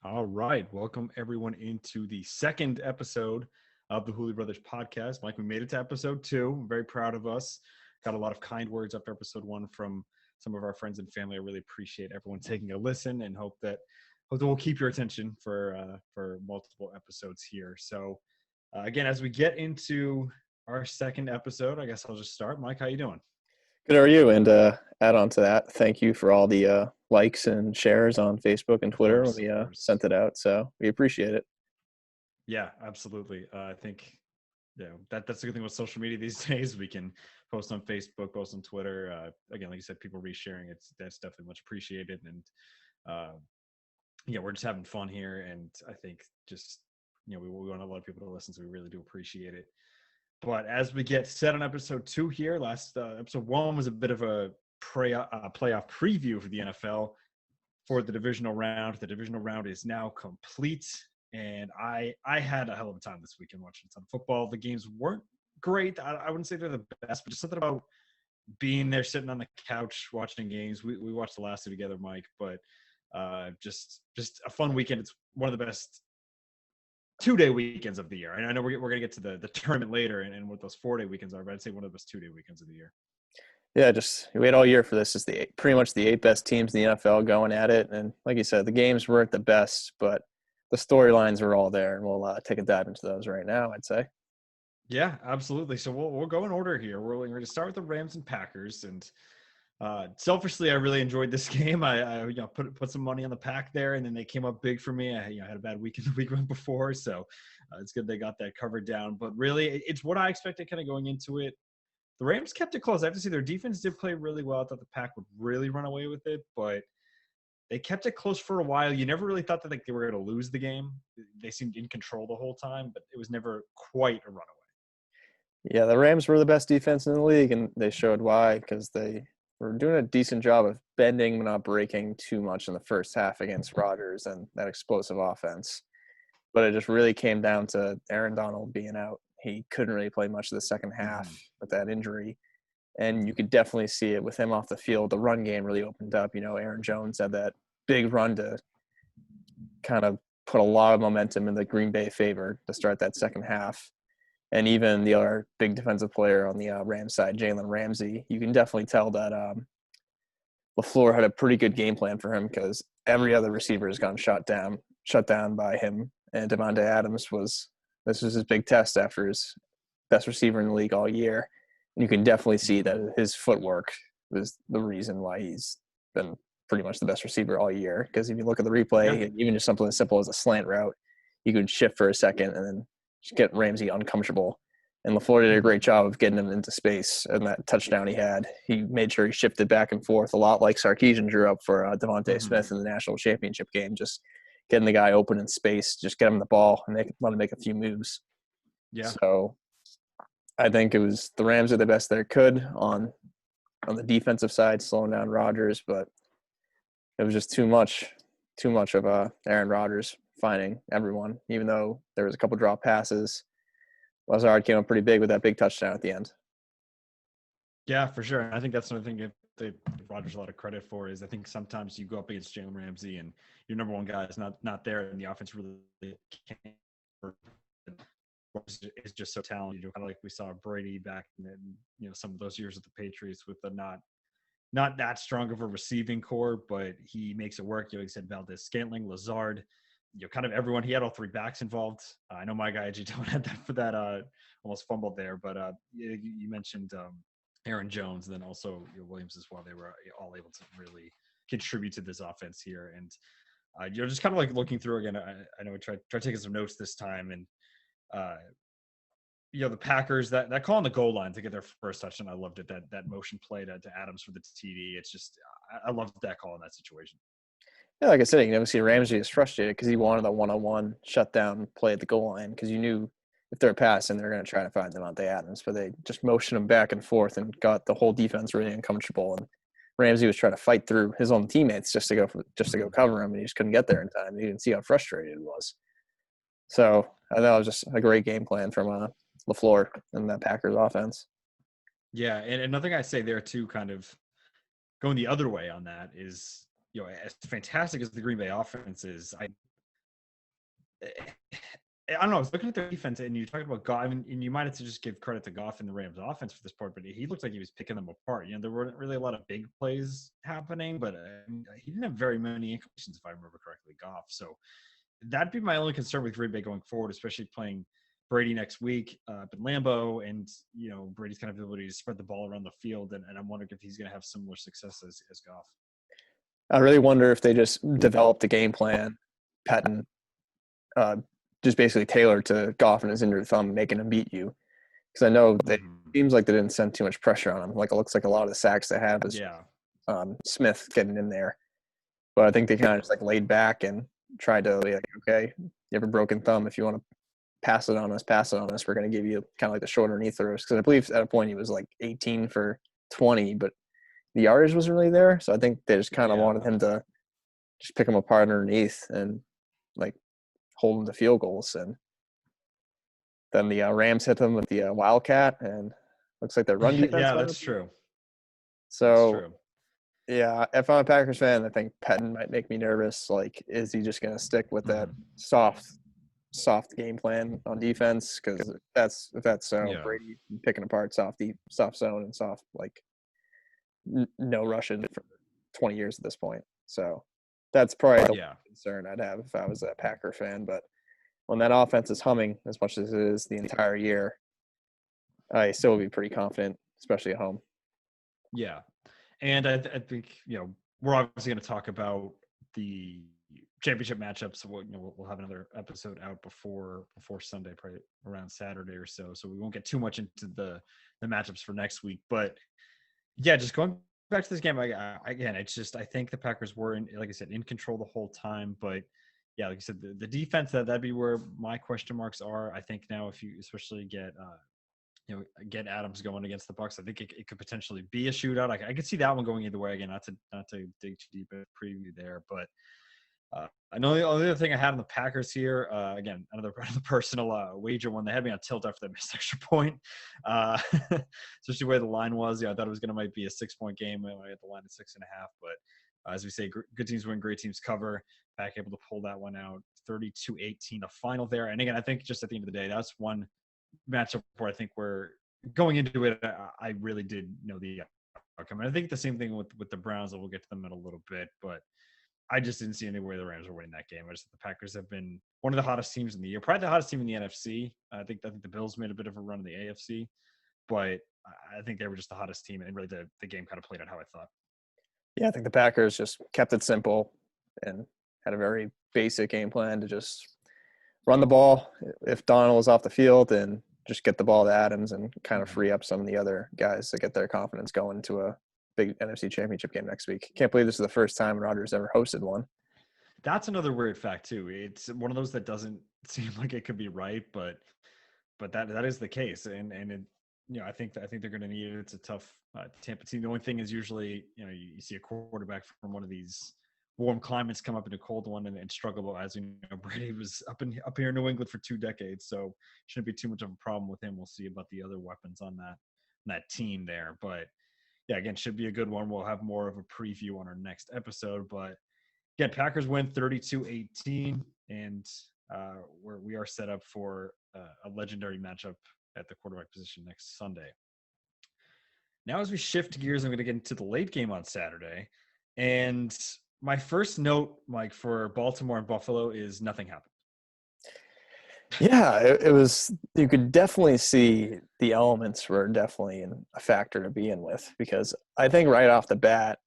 All right. Welcome everyone into the second episode of the Hooley Brothers podcast. Mike, we made it to episode 2. I'm very proud of us. Got a lot of kind words after episode 1 from some of our friends and family. I really appreciate everyone taking a listen and hope that we'll keep your attention for multiple episodes here. So again, as we get into our second episode, I guess I'll just start. Mike, how you doing? Good, how are you? And add on to that, thank you for all the likes and shares on Facebook and Of Twitter when course, we of course. sent it out. So we appreciate it. Yeah, absolutely. I think that's the good thing with social media these days. We can post on Facebook, post on Twitter. Again, like you said, people resharing that's definitely much appreciated. And uh, yeah, we're just having fun here, and I think just we want a lot of people to listen, so we really do appreciate it. But as we get set on episode 2 here, last episode 1 was a bit of a playoff preview for the NFL for the divisional round. The divisional round is now complete, and I had a hell of a time this weekend watching a ton of football. The games weren't great. I wouldn't say they're the best, but just something about being there, sitting on the couch watching games. We watched the last two together, Mike, but just a fun weekend. It's one of the best 2-day weekends of the year. And I know we're gonna get to the tournament later and what those 4-day weekends are, but I'd say one of the best 2-day weekends of the year. Yeah, just we wait all year for this. It's pretty much the 8 best teams in the NFL going at it. And like you said, the games weren't the best, but the storylines were all there. And we'll take a dive into those right now, I'd say. Yeah, absolutely. So we'll go in order here. We're going to start with the Rams and Packers, and selfishly, I really enjoyed this game. I put some money on the Pack there, and then they came up big for me. I had a bad weekend the week before, so it's good they got that covered down. But really, it's what I expected kind of going into it. The Rams kept it close. I have to say their defense did play really well. I thought the Pack would really run away with it, but they kept it close for a while. You never really thought that they were going to lose the game. They seemed in control the whole time, but it was never quite a runaway. Yeah, the Rams were the best defense in the league, and they showed why because they were doing a decent job of bending but not breaking too much in the first half against Rodgers and that explosive offense. But it just really came down to Aaron Donald being out. He couldn't really play much of the second half Mm-hmm. with that injury. And you could definitely see it with him off the field. The run game really opened up. Aaron Jones had that big run to kind of put a lot of momentum in the Green Bay favor to start that second half. And even the other big defensive player on the Rams side, Jalen Ramsey, you can definitely tell that LaFleur had a pretty good game plan for him because every other receiver has gotten shut down by him. And Devontae Adams this was his big test after his best receiver in the league all year. And you can definitely see that his footwork was the reason why he's been pretty much the best receiver all year. Because if you look at the Yeah. replay, even just something as simple as a slant route, you could shift for a second and then just get Ramsey uncomfortable. And LaFleur did a great job of getting him into space. And that touchdown he had, he made sure he shifted back and forth a lot like Sarkisian drew up for Devontae Mm-hmm. Smith in the national championship game. Just getting the guy open in space, just get him the ball and let him make a few moves. Yeah. So I think it was the Rams are the best they could on the defensive side, slowing down Rodgers, but it was just too much of Aaron Rodgers finding everyone, even though there was a couple drop passes. Lazard came up pretty big with that big touchdown at the end. Yeah, for sure. And I think that's another thing that Rodgers a lot of credit for is I think sometimes you go up against Jalen Ramsey and your number one guy is not there, and the offense really can't. Is just so talented, kind of like we saw Brady back in some of those years with the Patriots with the not that strong of a receiving core, but he makes it work. Like I said, Valdez Scantling, Lazard, kind of everyone. He had all three backs involved. I know my guy G Don't had that for that almost fumbled there, but you mentioned Aaron Jones, and then also Williams as well. They were all able to really contribute to this offense here, and just kind of like looking through again. I know I tried taking some notes this time, and uh, the Packers that call on the goal line to get their first touchdown. I loved it. That motion play to Adams for the TD. It's just I loved that call in that situation. Yeah, like I said, you never see Ramsey is frustrated because he wanted a one-on-one shutdown play at the goal line because you knew if they're passing, they're going to try to find Devontae Adams, but they just motioned him back and forth and got the whole defense really uncomfortable. And Ramsey was trying to fight through his own teammates just to go cover him, and he just couldn't get there in time. You didn't see how frustrated he was. So I thought it was just a great game plan from LaFleur and that Packers offense. Yeah, and another thing I say there too, kind of going the other way on that is, as fantastic as the Green Bay offense is, I don't know. I was looking at their defense, and you talked about Goff, and you might have to just give credit to Goff and the Rams' offense for this part, but he looked like he was picking them apart. There weren't really a lot of big plays happening, but he didn't have very many incompletions, if I remember correctly, Goff. So that'd be my only concern with Green Bay going forward, especially playing Brady next week up in Lambeau, and Brady's kind of ability to spread the ball around the field, and I'm wondering if he's going to have similar success as Goff. I really wonder if they just developed a game plan, patent, just basically tailored to Goff and his injured thumb, making him beat you. Because I know that seems like they didn't send too much pressure on him. Like it looks like a lot of the sacks they have is Smith getting in there. But I think they kind of just like laid back and tried to like, okay, you have a broken thumb. If you want to pass it on us, pass it on us. We're going to give you kind of like the shorter knee throws. Because I believe at a point he was like 18 for 20, but the yardage wasn't really there. So I think they just kind of wanted him to just pick him apart underneath and like hold him to field goals. And then the Rams hit them with the Wildcat, and looks like their run defense. Yeah, that's true. So, that's true. Yeah, if I'm a Packers fan, I think Pettin might make me nervous. Like, is he just going to stick with that soft game plan on defense? Because if that's so, Brady picking apart soft zone and soft, like, no rushing for 20 years at this point. So that's probably the concern I'd have if I was a Packer fan. But when that offense is humming as much as it is the entire year, I still would be pretty confident, especially at home. Yeah. And I think, we're obviously going to talk about the championship matchups. So we'll have another episode out before Sunday, probably around Saturday or so. So we won't get too much into the matchups for next week. But yeah, just going back to this game again, it's just I think the Packers were like I said, in control the whole time. But yeah, like I said, the defense that'd be where my question marks are. I think now if you especially get Adams going against the Bucs, I think it could potentially be a shootout. I could see that one going either way. Again, not to dig too deep in preview there, but I know the only other thing I had on the Packers here. Again, another personal wager one. They had me on tilt after that missed extra point, especially where the line was. I thought it was might be a 6-point game. I had the line at 6.5, but as we say, good teams win, great teams cover. Pack able to pull that one out, 32-18, a final there. And again, I think just at the end of the day, that's one matchup where I think we're going into it. I really did know the outcome. And I think the same thing with the Browns, and we'll get to them in a little bit, but I just didn't see any way the Rams were winning that game. I just think the Packers have been one of the hottest teams in the year, probably the hottest team in the NFC. I think the Bills made a bit of a run in the AFC, but I think they were just the hottest team, and really the game kind of played out how I thought. Yeah, I think the Packers just kept it simple and had a very basic game plan to just run the ball if Donald was off the field and just get the ball to Adams and kind of free up some of the other guys to get their confidence going to a big NFC championship game next week. Can't believe this is the first time Rodgers ever hosted one. That's another weird fact too. It's one of those that doesn't seem like it could be right, but that is the case. And it, I think they're going to need it. It's a tough Tampa team. The only thing is usually, you see a quarterback from one of these warm climates come up in a cold one and struggle. As Brady was up here in New England for 2 decades, so shouldn't be too much of a problem with him. We'll see about the other weapons on that team there, but yeah, again, should be a good one. We'll have more of a preview on our next episode, but again, Packers win 32-18, and we are set up for a legendary matchup at the quarterback position next Sunday. Now, as we shift gears, I'm going to get into the late game on Saturday, and my first note, Mike, for Baltimore and Buffalo is nothing happened. Yeah, it was. You could definitely see the elements were definitely a factor to be in with, because I think right off the bat,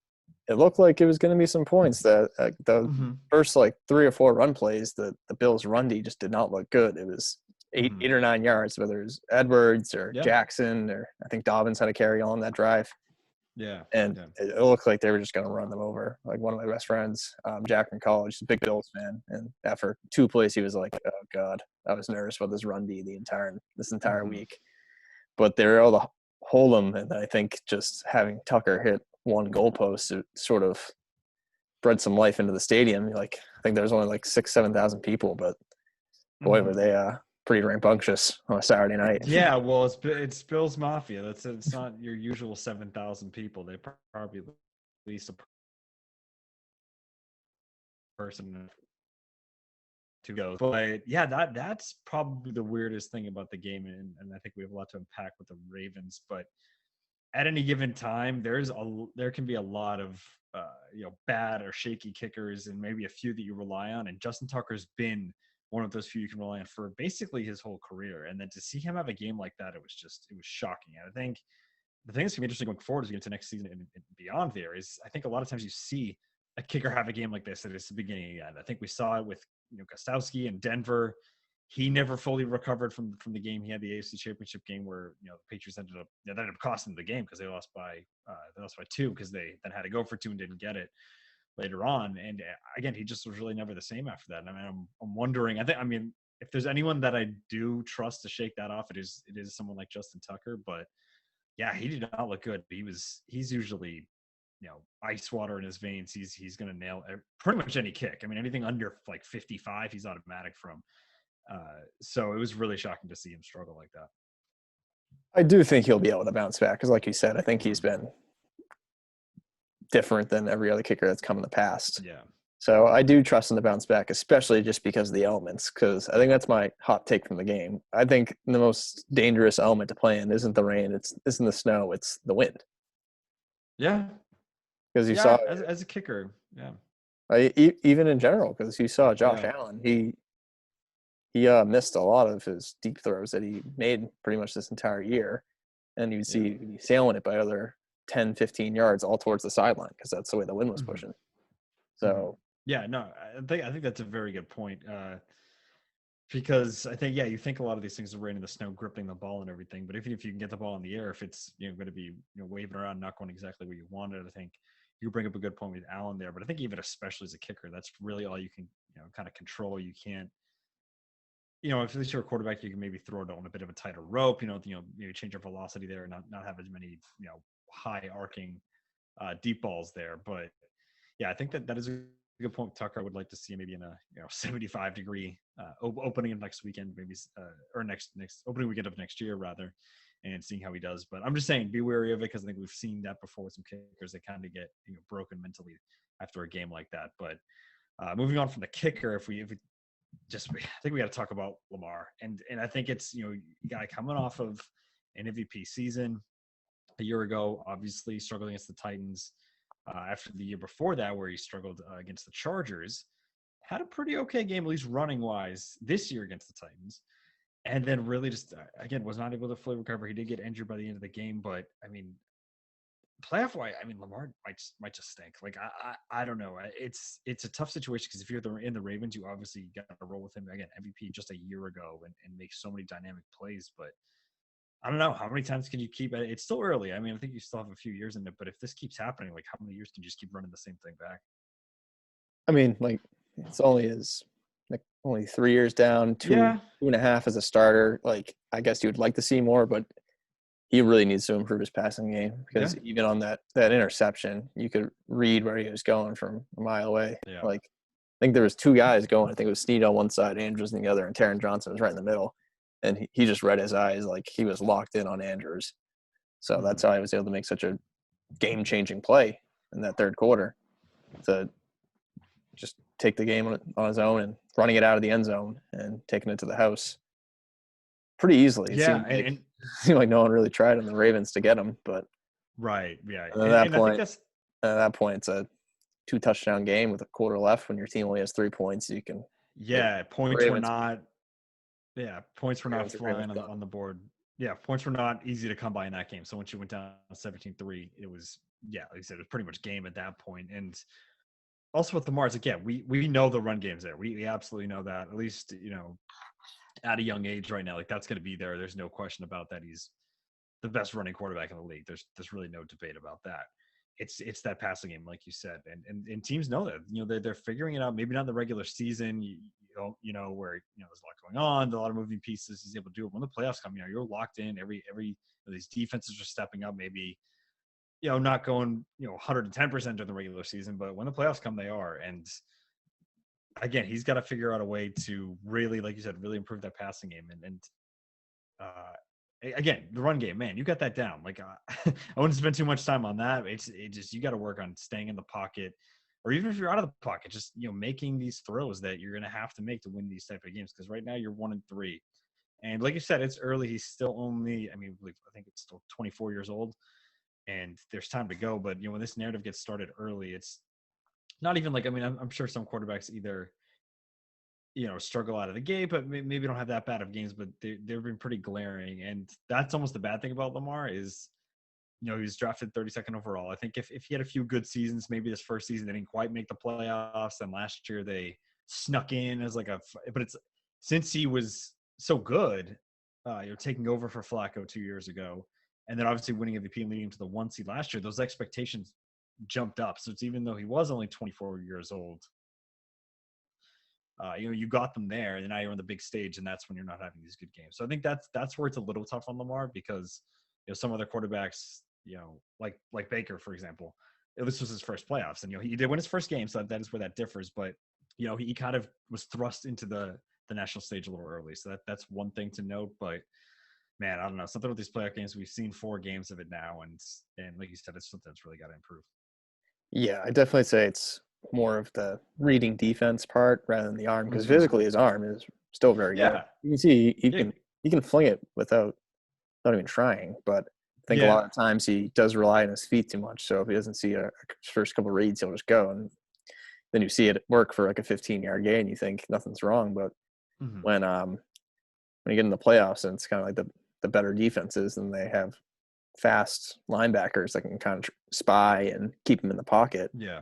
it looked like it was going to be some points. That the first 3 or 4 run plays, the Bills' run D just did not look good. It was 8 or 9 yards, whether it was Edwards or Jackson, or I think Dobbins had a carry on that drive. Yeah. And it looked like they were just going to run them over. Like one of my best friends, Jack from college, he's a big Bills fan. And after 2 plays, he was like, oh, God, I was nervous about this run D this entire week. But they were able to hold them. And I think just having Tucker hit one goalpost, it sort of bred some life into the stadium. I think there was only 6,000-7,000 people, but boy, were they pretty rambunctious on a Saturday night. Yeah, well, it's Bills Mafia. It's not your usual 7,000 people. They probably at least a person to go. But yeah, that's probably the weirdest thing about the game, and I think we have a lot to unpack with the Ravens. But at any given time, there can be a lot of bad or shaky kickers, and maybe a few that you rely on. And Justin Tucker's been one of those few you can rely on for basically his whole career. And then to see him have a game like that, it was shocking. And I think the thing that's gonna be interesting going forward as we get to next season and beyond there is I think a lot of times you see a kicker have a game like this at the beginning and the end. I think we saw it with Gostowski in Denver. He never fully recovered from the game. He had the AFC Championship game where the Patriots ended up costing the game because they lost by 2 because they then had to go for 2 and didn't get it later on. And again, he just was really never the same after that. And I mean, I'm wondering. If there's anyone that I do trust to shake that off, it is someone like Justin Tucker. But yeah, he did not look good. He's usually ice water in his veins. He's going to nail pretty much any kick. I mean, anything under like 55, he's automatic from. So it was really shocking to see him struggle like that. I do think he'll be able to bounce back because, like you said, I think he's been different than every other kicker that's come in the past. Yeah. So I do trust him to bounce back, especially just because of the elements, because I think that's my hot take from the game. I think the most dangerous element to play in isn't the rain, isn't the snow, it's the wind. Yeah. Because you saw as a kicker, yeah. Even in general, because you saw Josh Allen, he missed a lot of his deep throws that he made pretty much this entire year, and you'd see sailing it by other 10, 15 yards all towards the sideline because that's the way the wind was pushing. So yeah, no, I think that's a very good point. Because I think you think a lot of these things are rain in the snow, gripping the ball and everything. But even if you can get the ball in the air, if it's going to be waving around, not going exactly where you want it, I think you bring up a good point with Allen there. But I think even especially as a kicker, that's really all you can kind of control. You can't. If at least you're a quarterback, you can maybe throw it on a bit of a tighter rope. Maybe change your velocity there, and not have as many high arcing deep balls there. But yeah, I think that is a good point. Tucker, I would like to see maybe in a 75-degree opening of next weekend, maybe or next opening weekend of next year rather, and seeing how he does. But I'm just saying, be wary of it because I think we've seen that before with some kickers that kind of get broken mentally after a game like that. But moving on from the kicker, if we I think we got to talk about Lamar, and I think it's guy coming off of an MVP season a year ago, obviously struggling against the Titans. After the year before that, where he struggled against the Chargers, had a pretty okay game, at least running wise, this year against the Titans, and then really just again was not able to fully recover. He did get injured by the end of the game, but I mean, playoff wise, I mean, Lamar might just stink. Like I don't know. It's a tough situation because if you're in the Ravens, you obviously got to roll with him again. MVP just a year ago and make so many dynamic plays, but I don't know how many times can you keep it. It's still early. I mean, I think you still have a few years in it, but if this keeps happening, like how many years can you just keep running the same thing back? I mean, like it's only 3 years down, two and a half as a starter. Like I guess you would like to see more, but he really needs to improve his passing game because even on that interception, you could read where he was going from a mile away. Yeah. Like I think there was 2 guys going. I think it was Snead on one side, Andrews on the other, and Taron Johnson was right in the middle. And he just read his eyes like he was locked in on Andrews. So that's how he was able to make such a game-changing play in that third quarter to just take the game on his own and running it out of the end zone and taking it to the house pretty easily. It seemed like no one really tried on the Ravens to get him, but right, yeah. And at that point, it's a 2-touchdown game with a quarter left. When your team only has 3 points, you can. Points were not. Yeah, points were not flying on the board. Yeah, points were not easy to come by in that game. So once you went down 17-3, it was like I said, it was pretty much game at that point. And also with Lamar, again, we know the run game's there. We absolutely know that. At least at a young age right now, like that's going to be there. There's no question about that. He's the best running quarterback in the league. There's really no debate about that. It's that passing game, like you said, and teams know that. They're figuring it out. Maybe not in the regular season. You don't, where there's a lot going on, a lot of moving pieces. He's able to do it when the playoffs come. You're locked in. Every these defenses are stepping up. Maybe not going 110% during the regular season, but when the playoffs come, they are. And again, he's got to figure out a way to really, like you said, really improve that passing game. And again, the run game, man, you got that down. Like I wouldn't spend too much time on that. It just you got to work on staying in the pocket, or even if you're out of the pocket, just making these throws that you're going to have to make to win these type of games. Because right now you're 1-3, and like you said, it's early. He's still only, I think it's still 24 years old, and there's time to go. But when this narrative gets started early, it's not even like, I'm sure some quarterbacks either struggle out of the gate, but maybe don't have that bad of games, but they've been pretty glaring. And that's almost the bad thing about Lamar is, he was drafted 32nd overall. I think if he had a few good seasons, maybe this first season they didn't quite make the playoffs, and last year they snuck in as but it's since he was so good, taking over for Flacco 2 years ago, and then obviously winning MVP and leading to the 1 seed last year, those expectations jumped up. So it's, even though he was only 24 years old, you got them there, and now you're on the big stage, and that's when you're not having these good games. So I think that's where it's a little tough on Lamar, because some other quarterbacks, like Baker, for example, this was his first playoffs, and he did win his first game, so that is where that differs. But he kind of was thrust into the national stage a little early, so that's one thing to note. But man, I don't know, something with these playoff games, we've seen 4 games of it now, and like you said, it's something that's really got to improve. Yeah, I definitely say it's more of the reading defense part rather than the arm, because Mm-hmm. physically his arm is still very good. Yeah, You can see yeah, he can fling it without not even trying, but I think a lot yeah. of times he does rely on his feet too much. So if he doesn't see a first couple of reads, he'll just go, and then you see it work for like a 15-yard gain. You think nothing's wrong, but Mm-hmm. when you get in the playoffs and it's kind of like the better defenses, and they have fast linebackers that can kind of spy and keep him in the pocket, Yeah.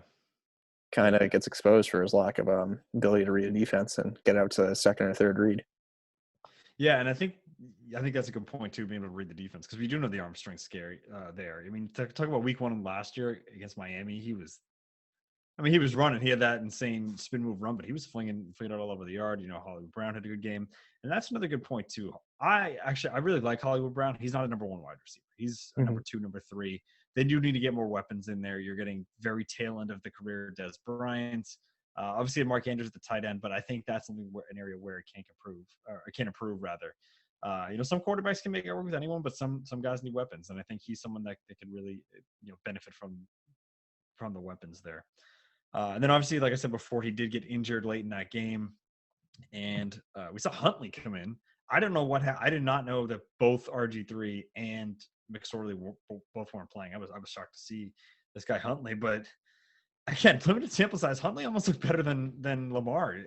kind of gets exposed for his lack of ability to read a defense and get out to the second or third read. Yeah, and I think that's a good point too, being able to read the defense, because we do know the arm strength scary there. Talk about week 1 last year against Miami. He was running. He had that insane spin move run, but he was flinging it all over the yard. Hollywood Brown had a good game, and that's another good point too. I really like Hollywood Brown. He's not a number 1 wide receiver. He's a number 2, number 3. They do need to get more weapons in there. You're getting very tail end of the career Des Bryant. Obviously, Mark Andrews at the tight end, but I think that's an area where it can't improve rather. Some quarterbacks can make it work with anyone, but some guys need weapons, and I think he's someone that could really benefit from the weapons there. And then obviously, like I said before, he did get injured late in that game, and we saw Huntley come in. I don't know I did not know that both RG3 and McSorley both weren't playing. I was shocked to see this guy Huntley, but again, limited sample size. Huntley almost looked better than Lamar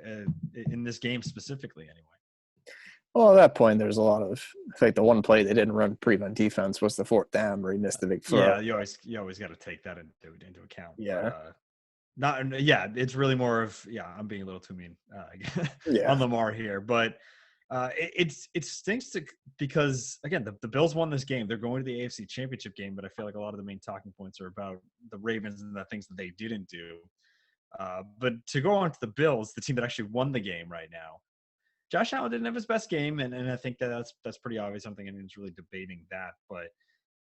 in this game specifically, anyway. Well, at that point, there's a lot of, I think the one play they didn't run prevent defense was the 4th down where he missed the big throw. Yeah, you always got to take that into account. Yeah. But, it's really more of, I'm being a little too mean on Lamar here, but it stinks because again, the Bills won this game. They're going to the AFC Championship game, but I feel like a lot of the main talking points are about the Ravens and the things that they didn't do. But to go on to the Bills, the team that actually won the game right now, Josh Allen didn't have his best game, and I think that's pretty obvious. Something anyone's really debating that, but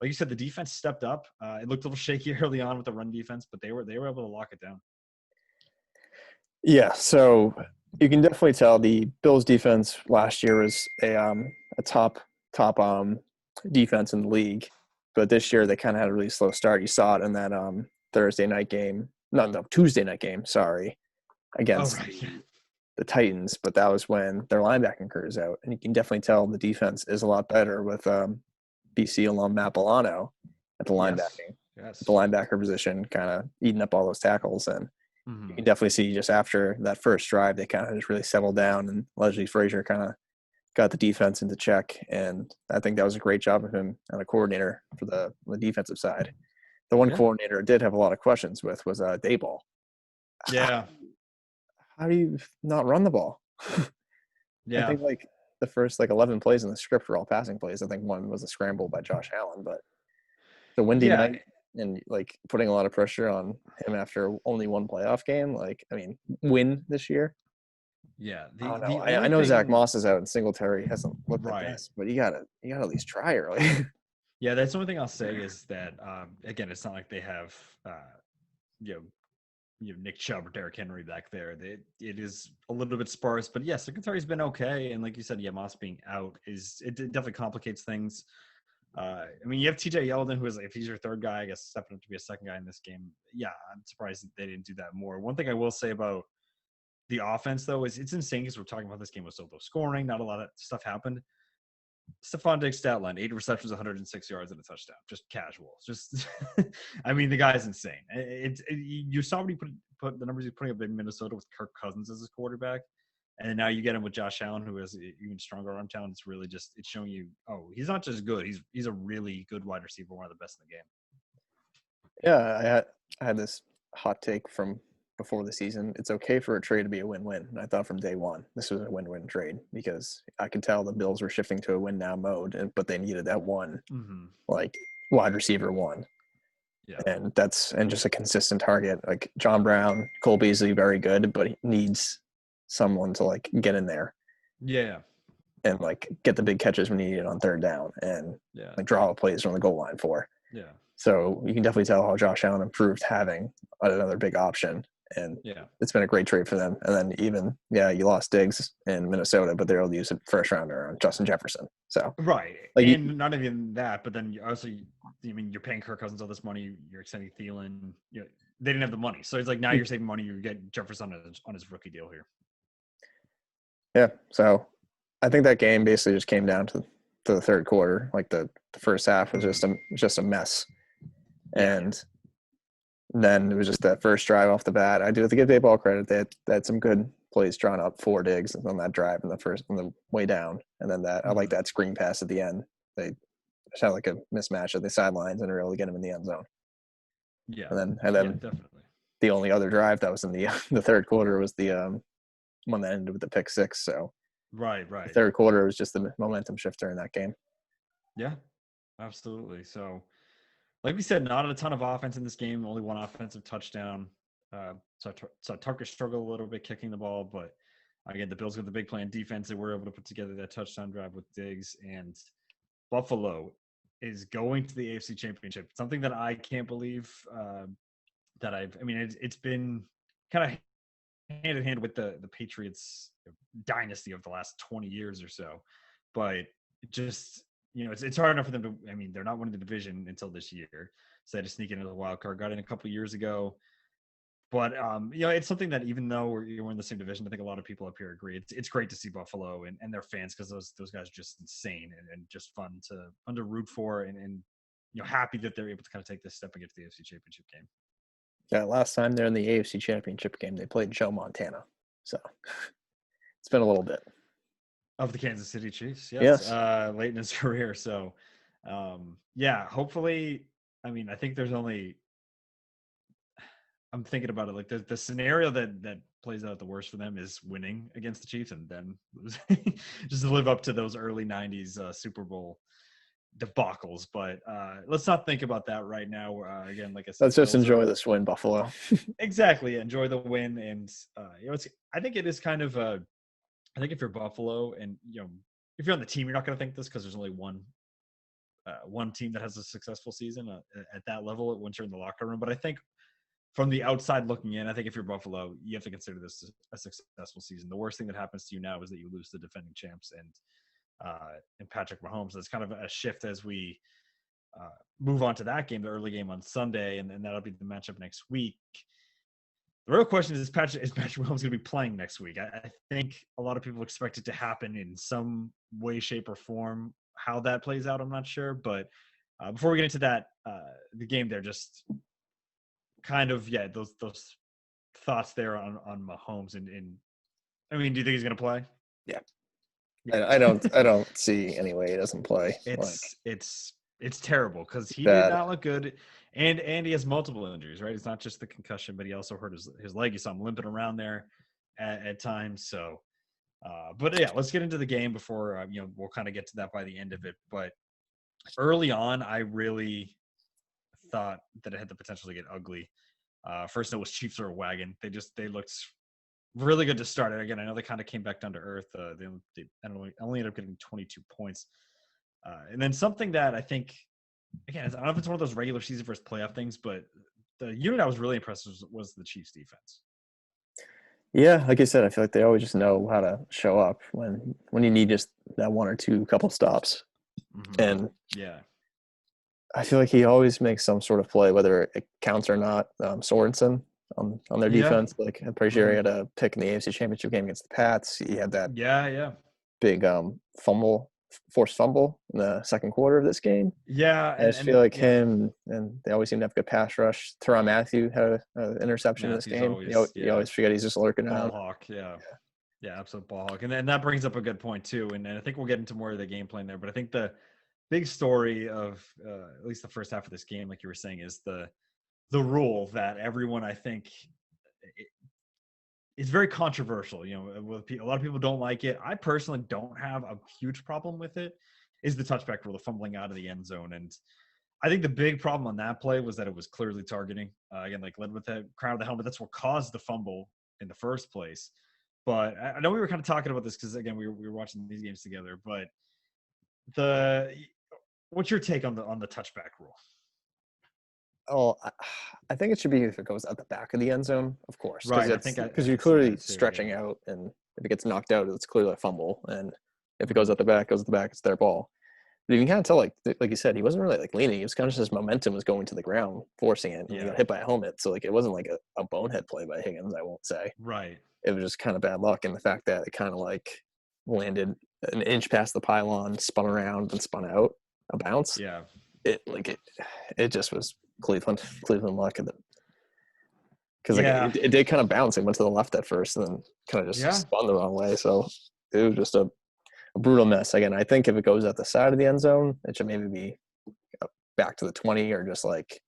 like you said, the defense stepped up. It looked a little shaky early on with the run defense, but they were able to lock it down. Yeah, so you can definitely tell the Bills defense last year was a top defense in the league, but this year they kind of had a really slow start. You saw it in that Tuesday night game, sorry, against the Titans, but that was when their linebacking crew is out, and you can definitely tell the defense is a lot better with BC alum Matt Milano at the linebacking, the linebacker position, kind of eating up all those tackles. And you can definitely see just after that first drive, they kind of just really settled down, and Leslie Frazier kind of got the defense into check. And I think that was a great job of him and a coordinator for the defensive side. The one coordinator did have a lot of questions with was Daboll. Yeah. How do you not run the ball? Yeah. I think like the first 11 plays in the script were all passing plays. I think one was a scramble by Josh Allen, but the windy night and putting a lot of pressure on him after only one playoff game, win this year. Yeah. I don't know. I know Zach Moss is out and Singletary hasn't looked the best, but you gotta at least try early. Yeah, that's the only thing I'll say is that again, it's not like they have Nick Chubb or Derrick Henry back there. It is a little bit sparse, but Secretary's been okay. And like you said, Moss being out it definitely complicates things. I mean, you have TJ Yeldon, who is, if he's your third guy, I guess stepping up to be a second guy in this game. Yeah, I'm surprised that they didn't do that more. One thing I will say about the offense, though, is it's insane because we're talking about this game with so low scoring. Not a lot of stuff happened. Stephon Diggs stat line: 8 receptions, 106 yards, and a touchdown. Just casual. Just, I mean, the guy's insane. You saw what he put the numbers he's putting up in Minnesota with Kirk Cousins as his quarterback, and now you get him with Josh Allen, who has even stronger arm talent. It's really just showing you, oh, he's not just good. He's a really good wide receiver, one of the best in the game. Yeah, I had this hot take from before the season. It's okay for a trade to be a win-win. And I thought from day one this was a win-win trade because I could tell the Bills were shifting to a win-now mode, but they needed that one, like wide receiver one. Yeah, and just a consistent target. Like John Brown, Cole Beasley, very good, but he needs someone to like get in there. Yeah. And like get the big catches when you need it on third down and like draw up plays from the goal line for. Yeah. So you can definitely tell how Josh Allen improved having another big option. And it's been a great trade for them. And then even, you lost Diggs in Minnesota, but they're able to use a first rounder on Justin Jefferson. So right. Like and not even that, but then also, I mean, you're paying Kirk Cousins all this money, you're extending Thielen. They didn't have the money. So it's like now you're saving money, you get Jefferson on his rookie deal here. Yeah. So I think that game basically just came down to the third quarter. Like the first half was just a mess. And then it was just that first drive off the bat. I do have to give Dayball credit. They had some good plays drawn up for Diggs on that drive on the way down. And then I like that screen pass at the end. They just had like a mismatch at the sidelines and were able to get him in the end zone. Yeah. And then definitely. The only other drive that was in the third quarter was the one that ended with the pick six. So right. The third quarter was just the momentum shifter in that game. Yeah, absolutely. So, like we said, not a ton of offense in this game. Only one offensive touchdown. So Tucker struggled a little bit kicking the ball, but again, the Bills got the big play on defense. They were able to put together that touchdown drive with Diggs, and Buffalo is going to the AFC Championship. Something that I can't believe it's been kind of hand in hand with the Patriots dynasty of the last 20 years or so, but just it's hard enough for them to. I mean, they're not winning the division until this year, so they had to sneak into the wild card. Got in a couple of years ago, but it's something that even though we're in the same division, I think a lot of people up here agree. It's great to see Buffalo and their fans because those guys are just insane and just fun to root for and happy that they're able to kind of take this step and get to the AFC Championship game. Yeah, last time they're in the AFC Championship game, they played Joe Montana. So it's been a little bit. Of the Kansas City Chiefs, yes. Late in his career. So, hopefully, I mean, I think I'm thinking about it, like the scenario that plays out the worst for them is winning against the Chiefs and then just to live up to those early 90s Super Bowl debacles. But let's not think about that right now. Again, like I said, let's just enjoy this win, Buffalo. Exactly. Enjoy the win. And, I think it is kind of I think if you're Buffalo and, if you're on the team, you're not going to think this because there's only one team that has a successful season at that level once you're in the locker room. But I think from the outside looking in, I think if you're Buffalo, you have to consider this a successful season. The worst thing that happens to you now is that you lose the defending champs and Patrick Mahomes. So it's kind of a shift as we move on to that game, the early game on Sunday, and that'll be the matchup next week. The real question is Patrick Mahomes going to be playing next week? I think a lot of people expect it to happen in some way, shape, or form. How that plays out, I'm not sure. But before we get into that, the game there, just kind of, those thoughts there on Mahomes. And I mean, do you think he's going to play? Yeah. I don't see any way he doesn't play. It's terrible because he did not look good. And he has multiple injuries, right? It's not just the concussion, but he also hurt his leg. You saw him limping around there at times. So, but let's get into the game before, we'll kind of get to that by the end of it. But early on, I really thought that it had the potential to get ugly. First, it was Chiefs or a wagon. They looked really good to start. Again, I know they kind of came back down to earth. They only ended up getting 22 points. And then something that I think, again, I don't know if it's one of those regular season versus playoff things, but the unit I was really impressed was the Chiefs defense. Yeah, like I said, I feel like they always just know how to show up when you need just that one or two couple stops. Mm-hmm. And I feel like he always makes some sort of play, whether it counts or not. Sorensen on their Yeah. defense, like I'm pretty sure he Hmm. had a pick in the AFC Championship game against the Pats. He had that Yeah, yeah. big forced fumble in the second quarter of this game. Yeah, I just feel like yeah, him and they always seem to have good pass rush. Teron Matthew had an interception in this Matthews game. always, You yeah, always forget he's just lurking ball around. hawk, yeah. Yeah, absolute ball hawk. And then that brings up a good point too. And I think we'll get into more of the game plan there. But I think the big story of at least the first half of this game, like you were saying, is the rule that everyone I think it's very controversial. You know, a lot of people don't like it. I personally don't have a huge problem with it. Is the touchback rule, the fumbling out of the end zone, and I think the big problem on that play was that it was clearly targeting. Again, like led with the crown of the helmet. That's what caused the fumble in the first place. But I know we were kind of talking about this because again we were watching these games together. But the what's your take on the touchback rule? Oh, I think it should be if it goes at the back of the end zone, of course, because Right. I it's think because I you're see clearly that too. stretching Yeah. out, and if it gets knocked out, it's clearly a fumble. And if it goes Mhm. at the back, it goes at the back, it's their ball. But you can kind of tell, like you said, he wasn't really like leaning. It was kind of just his momentum was going to the ground, forcing it, and he Yeah. got hit by a helmet. So like it wasn't like a bonehead play by Higgins. I won't say Right. it was just kind of bad luck, and the fact that it kind of like landed an inch past the pylon, spun around, and spun out a bounce. Yeah. It just was Cleveland luck because like Yeah. it did kind of bounce. It went to the left at first, and then kind of just Yeah. spun the wrong way. So it was just a brutal mess. Again, I think if it goes at the side of the end zone, it should maybe be back to the 20 or just like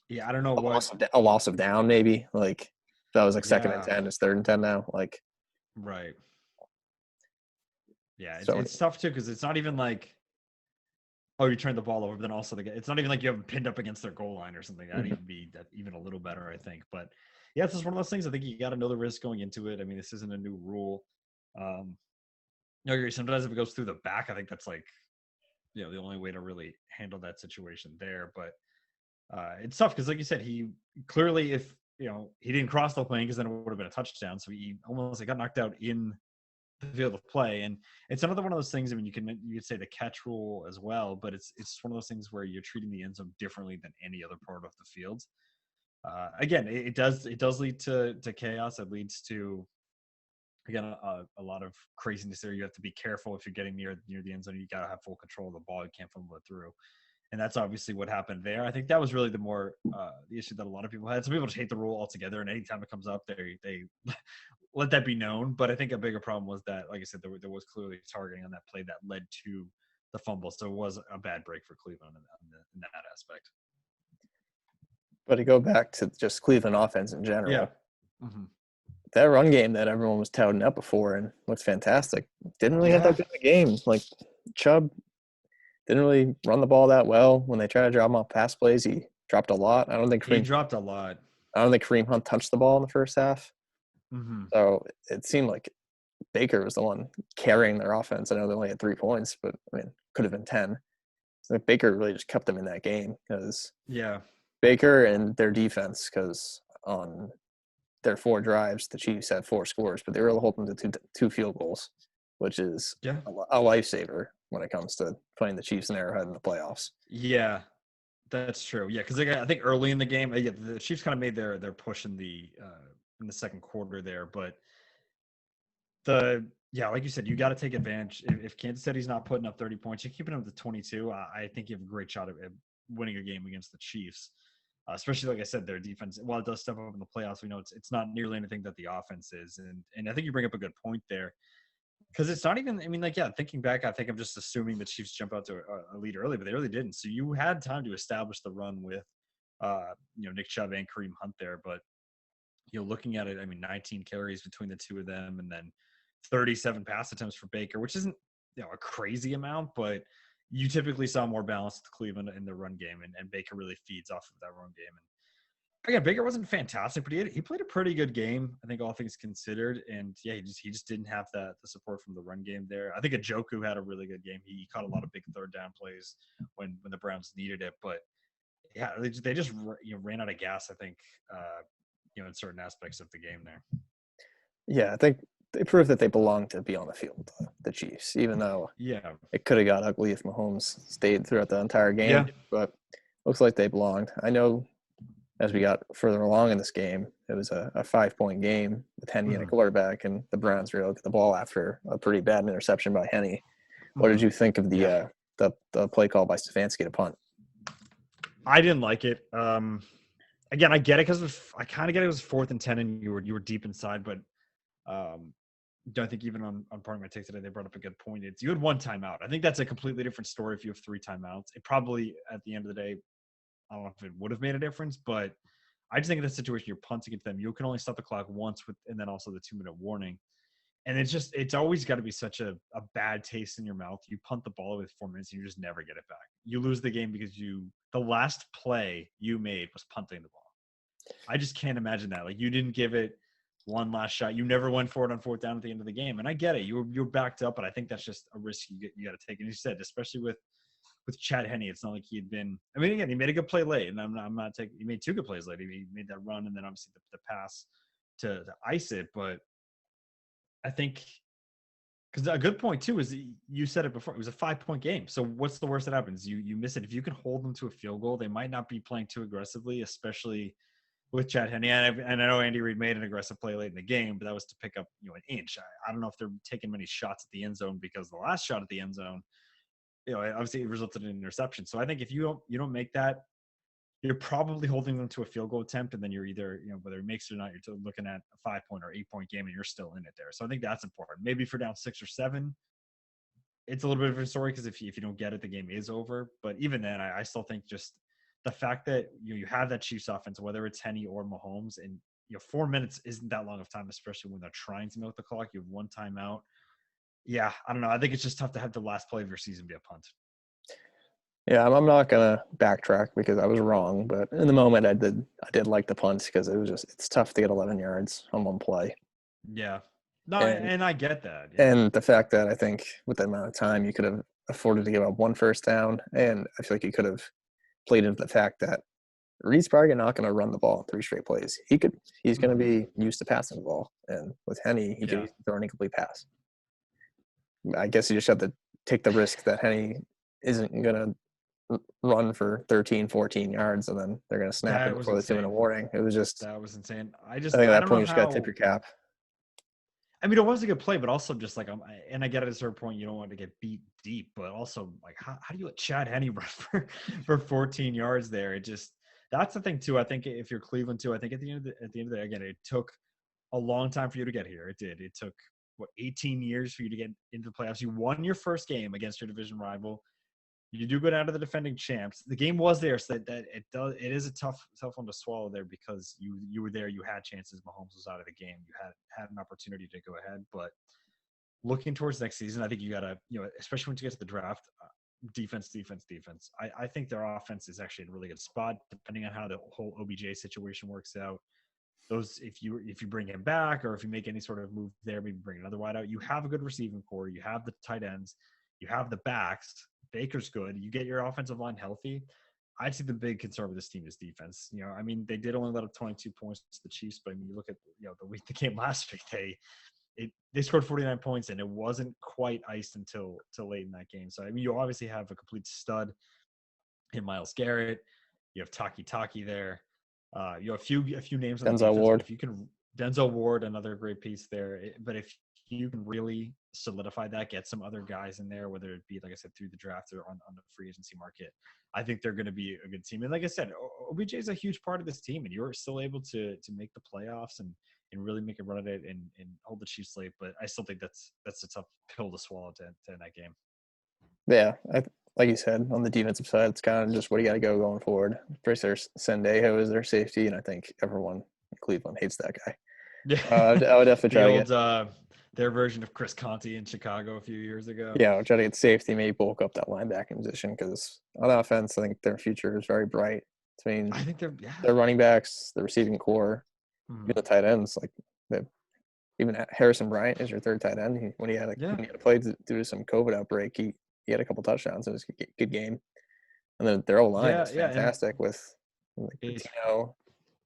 Yeah. I don't know what. a loss of down, maybe. Like if that was like second and Yeah. 10, it's third and 10 now. Like Right. Yeah. so, It's tough too because it's not even like oh, you turn the ball over, but then also it's not even like you have them pinned up against their goal line or something. That'd mhm. even be that even a little better, I think. But yeah, it's just one of those things. I think you got to know the risk going into it. I mean, this isn't a new rule. Um, sometimes if it goes through the back, I think that's like the only way to really handle that situation there. But it's tough because, like you said, he clearly if he didn't cross the plane because then it would have been a touchdown. So he almost got knocked out in the field of play. And it's another one of those things. I mean, you could say the catch rule as well, but it's one of those things where you're treating the end zone differently than any other part of the field. Again, it does lead to chaos. It leads to again a lot of craziness there. You have to be careful if you're getting near the end zone. You got to have full control of the ball. You can't fumble it through. And that's obviously what happened there. I think that was really the issue that a lot of people had. Some people just hate the rule altogether, and anytime it comes up, they let that be known. But I think a bigger problem was that, like I said, there was clearly targeting on that play that led to the fumble. So it was a bad break for Cleveland in that aspect. But to go back to just Cleveland offense in Yeah. general, Hmm. that run game that everyone was touting up before and looked fantastic didn't really have Yeah. that good of a game. Like Chubb didn't really run the ball that well. When they tried to drop him off pass plays, he dropped a lot. He dropped a lot. I don't think Kareem Hunt touched the ball in the first half. Hmm. So it seemed like Baker was the one carrying their offense. I know they only had 3 points, but I mean, could have been 10. So Baker really just kept them in that game because Yeah. Baker and their defense, because on their 4 drives, the Chiefs had 4 scores, but they were able to hold them to two field goals, which is Yeah. a lifesaver when it comes to playing the Chiefs and Arrowhead in the playoffs. Yeah. That's true. Yeah, because I think early in the game, yeah, the Chiefs kind of made their push in the second quarter there, but like you said, you got to take advantage. If Kansas City's not putting up 30 points, you're keeping them to 22. I think you have a great shot at winning a game against the Chiefs, especially like I said, their defense. While it does step up in the playoffs, we know it's not nearly anything that the offense is, and I think you bring up a good point there because it's not even. I mean, like thinking back, I think I'm just assuming the Chiefs jump out to a lead early, but they really didn't. So you had time to establish the run with Nick Chubb and Kareem Hunt there, but looking at it, I mean, 19 carries between the two of them, and then 37 pass attempts for Baker, which isn't a crazy amount, but you typically saw more balance with Cleveland in the run game, and Baker really feeds off of that run game. And again, Baker wasn't fantastic, but he played a pretty good game, I think, all things considered. And yeah, he just didn't have the support from the run game there. I think Njoku had a really good game. He caught a lot of big third down plays when the Browns needed it, but yeah, they just ran out of gas, I think, in certain aspects of the game there. Yeah, I think they proved that they belong to be on the field, the Chiefs, even though Yeah. it could have got ugly if Mahomes stayed throughout the entire game. Yeah. But looks like they belonged. I know as we got further along in this game, it was a 5-point game with Henne and a Mhm. quarterback, and the Browns were able to get the ball after a pretty bad interception by Henne. What did Mhm. you think of Yeah. the play call by Stefanski to punt? I didn't like it. Again, I get it because I kind of get it. It was 4th and 10, and you were deep inside. But um, don't think even on part of my take today they brought up a good point. It's you had 1 timeout. I think that's a completely different story if you have 3 timeouts. It probably at the end of the day, I don't know if it would have made a difference, but I just think in this situation you're punting it to them. You can only stop the clock once and then also the 2-minute warning. And it's always got to be such a bad taste in your mouth. You punt the ball with 4 minutes and you just never get it back. You lose the game because the last play you made was punting the ball. I just can't imagine that. Like you didn't give it one last shot. You never went for it on 4th down at the end of the game. And I get it. You're backed up, but I think that's just a risk you got to take. And you said, especially with Chad Henne, it's not like he had been. I mean, again, he made a good play late, and I'm not taking. He made 2 good plays late. He made that run, and then obviously the pass to ice it. But I think because a good point too is you said it before. It was a 5-point game. So what's the worst that happens? You miss it. If you can hold them to a field goal, they might not be playing too aggressively, especially with Chad Henne. And I know Andy Reid made an aggressive play late in the game, but that was to pick up an inch. I don't know if they're taking many shots at the end zone because the last shot at the end zone, obviously it resulted in an interception. So I think if you don't make that, you're probably holding them to a field goal attempt, and then you're either, whether it makes it or not, you're looking at a 5-point or 8-point game, and you're still in it there. So I think that's important. Maybe for down 6 or 7, it's a little bit of a story because if you don't get it, the game is over. But even then, I still think just the fact that you have that Chiefs offense, whether it's Henne or Mahomes, and 4 minutes isn't that long of time, especially when they're trying to milk the clock. You have 1 timeout. Yeah, I don't know. I think it's just tough to have the last play of your season be a punt. Yeah, I'm not gonna backtrack because I was wrong, but in the moment I did like the punt because it's tough to get 11 yards on one play, Yeah, no, and and I get that. Yeah, and the fact that I think with the amount of time you could have afforded to give up 1 first down, and I feel like you could have played into the fact that Reed's probably not going to run the ball 3 straight plays. He's going to Mhm. be used to passing the ball, and with Henne he could Yeah. throw an incomplete pass. I guess you just have to take the risk that Henne isn't going to run for 13, 14 yards, and then they're going to snap it That was before the 2-minute insane. warning. It was just, That was insane. I think at I that don't know point you just got to tip how. your cap. I mean, it was a good play, but also just like and I get at a certain point you don't want to get beat deep, but also like how do you let Chad Henne run for 14 yards there? It just that's the thing too. I think if you're Cleveland too, I think at the end of the day, again, it took a long time for you to get here. It did. It took 18 years for you to get into the playoffs. You won your first game against your division rival. You do go down to the defending champs. The game was there, so that it is a tough one to swallow there because you were there, you had chances. Mahomes was out of the game. You had an opportunity to go ahead, but looking towards next season, I think you gotta especially once you get to the draft, defense. I think their offense is actually in a really good spot depending on how the whole OBJ situation works out. Those if you bring him back or if you make any sort of move there, maybe bring another wide out. You have a good receiving core. You have the tight ends. You have the backs. Baker's good. You get your offensive line healthy. I'd say the big concern with this team is defense. I mean, they did only let up 22 points to the Chiefs, but I mean, you look at the game last week, they scored 49 points and it wasn't quite iced until late in that game. So I mean, you obviously have a complete stud in Myles Garrett. You have Taki there. You have a few names on the Denzel defense, but Ward. if you can, Denzel Ward, another great piece there. But if you can really solidify that, get some other guys in there, whether it be, like I said, through the draft or on the free agency market, I think they're going to be a good team. And like I said, OBJ is a huge part of this team, and you're still able to make the playoffs and really make a run at it and hold the Chiefs late. But I still think that's a tough pill to swallow to end that game. Yeah, like you said, on the defensive side, it's kind of just what do you got to go going forward. First, there's Sendejo is their safety, and I think everyone in Cleveland hates that guy. Yeah, I would definitely the try to old get their version of Chris Conti in Chicago a few years ago. try to get safety, maybe bulk up that linebacking position because on offense, I think their future is very bright between I think they're their running backs, the receiving core, even the tight ends. Like even Harrison Bryant is your third tight end. When he had a play due to some COVID outbreak, he had a couple touchdowns. It was a good game. And then their O-line is and fantastic with like Patino,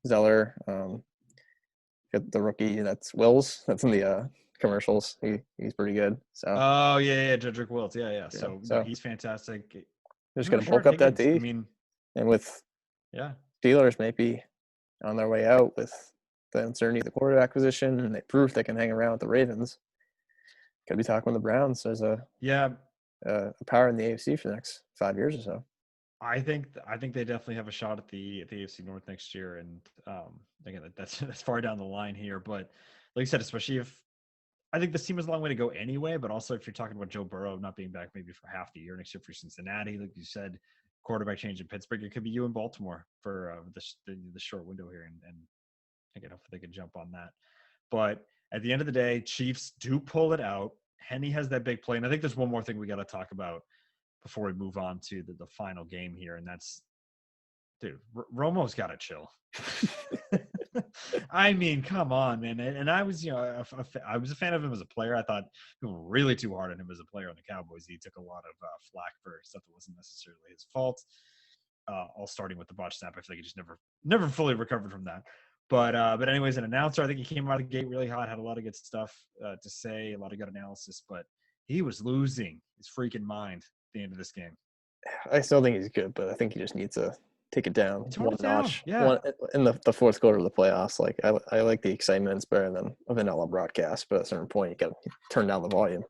Zeller, got the rookie that's Wills. That's in the commercials. He's pretty good. So Oh yeah, Jedrick Wills. Yeah. yeah. So no, So he's fantastic. they're just I'm gonna not sure bulk up that Higgins. I D, mean, and with yeah. Steelers maybe on their way out with the uncertainty of the quarterback position, and they prove they can hang around with the Ravens. Could be talking with the Browns. There's Yeah, a power in the AFC for the next 5 years or so. I think they definitely have a shot at the AFC North next year, and again that's far down the line here. But like you said, especially if I think this team has a long way to go anyway. But also if you're talking about Joe Burrow not being back maybe for half the year next year for Cincinnati, like you said, quarterback change in Pittsburgh, it could be you in Baltimore for the short window here, and again hopefully they can jump on that. But at the end of the day, Chiefs do pull it out. Henny has that big play, and I think there's one more thing we got to talk about before we move on to the final game here, and that's, dude, Romo's got to chill. I mean, come on, man. And I was, I was a fan of him as a player. I thought people were really too hard on him as a player on the Cowboys. He took a lot of flack for stuff that wasn't necessarily his fault. All starting with the botch snap. I feel like he just never fully recovered from that. But anyways, an announcer, I think he came out of the gate really hot, had a lot of good stuff to say, a lot of good analysis, but he was losing his freaking mind at the end of this game. I still think he's good, but I think he just needs to take it down one notch. Yeah. One in the fourth quarter of the playoffs. Like I like the excitement. It's better than a vanilla broadcast, but at a certain point, you got to turn down the volume.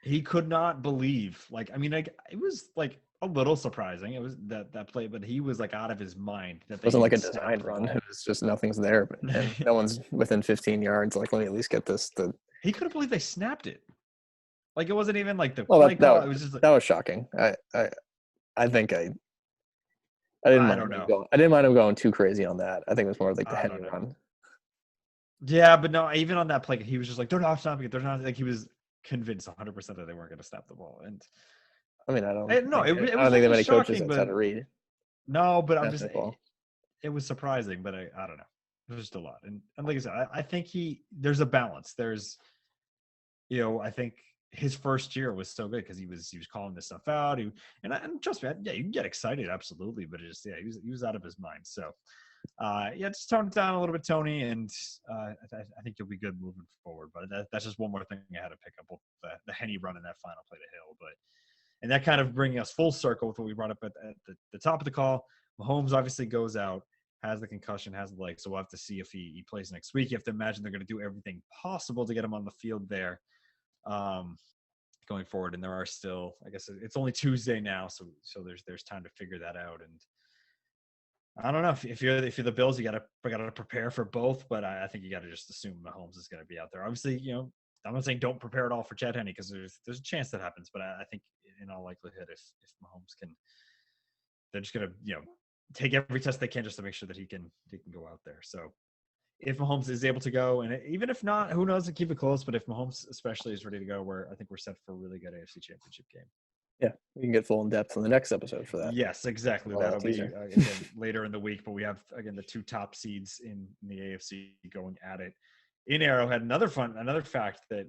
He could not believe. Like, I mean, it was like a little surprising. It was that play, but he was like out of his mind that it wasn't like a design run. It was just nothing's there, and no one's within 15 yards. Like, let me at least get this. He couldn't believe they snapped it. Like, it wasn't even like the play call. It was just like, that was shocking. I think I didn't mind don't know. I didn't mind him going too crazy on that. I think it was more like the Henry run. Yeah, but no, even on that play, he was just like, they're not snapping it. They're not, like, he was convinced 100% that they weren't going to snap the ball. And I mean, I don't think that many coaches that's how to read. No, but I'm just, it was surprising, but I don't know. It was just a lot. And like I said, I think there's a balance. There's, I think his first year was so good because he was calling this stuff out. And trust me, yeah, you can get excited, absolutely, but he was out of his mind. So, just tone it down a little bit, Tony, and I think you'll be good moving forward. But that's just one more thing I had to pick up with the Henny run in that final play to Hill. And that kind of bringing us full circle with what we brought up at the top of the call. Mahomes obviously goes out, has the concussion, has the leg, so we'll have to see if he plays next week. You have to imagine they're going to do everything possible to get him on the field there. Going forward, and there are still, I guess it's only Tuesday now, so there's time to figure that out. And I don't know if you're the Bills, you gotta prepare for both, but I think you got to just assume Mahomes is going to be out there. Obviously, I'm not saying don't prepare at all for Chad Henne because there's a chance that happens, but I think in all likelihood, if Mahomes can, they're just going to take every test they can just to make sure that he can go out there. So if Mahomes is able to go, and even if not, who knows, to keep it close. But if Mahomes especially is ready to go, I think we're set for a really good AFC Championship game. Yeah, we can get full in depth on the next episode for that. Yes, exactly. That'll be again later in the week. But we have again the two top seeds in the AFC going at it in Arrowhead. Another fact that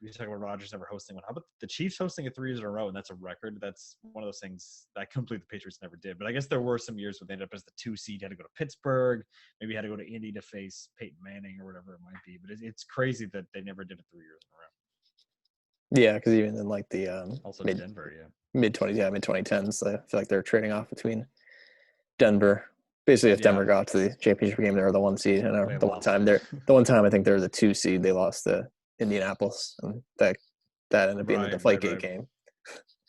we talk about Rodgers never hosting one. How about the Chiefs hosting it 3 years in a row, and that's a record. That's one of those things that complete the Patriots never did. But I guess there were some years where they ended up as the 2 seed, had to go to Pittsburgh, maybe had to go to Indy to face Peyton Manning or whatever it might be. But it's crazy that they never did it 3 years in a row. Yeah, because even in like the also Denver, mid 2010s, I feel like they're trading off between Denver. Basically, if Denver got to the championship game, they were the 1 seed, and the one time I think they were the 2 seed, they lost to Indianapolis, and that ended up being the Deflategate game.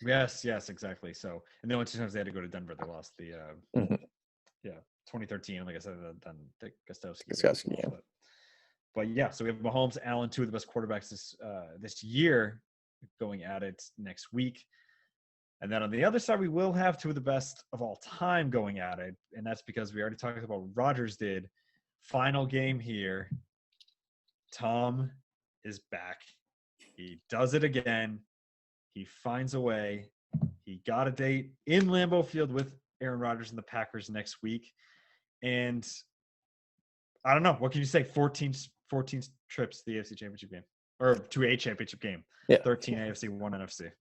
Yes, exactly. So, and the only 2 times they had to go to Denver, they lost the 2013. Like I said, the Gostowski game. But yeah, so we have Mahomes, Allen, 2 of the best quarterbacks this year, going at it next week. And then on the other side, we will have 2 of the best of all time going at it. And that's because we already talked about what Rodgers did. Final game here. Tom is back. He does it again. He finds a way. He got a date in Lambeau Field with Aaron Rodgers and the Packers next week. And I don't know. What can you say? 14 trips to the AFC Championship game. Or to a championship game. Yeah. 13 AFC, 1 NFC.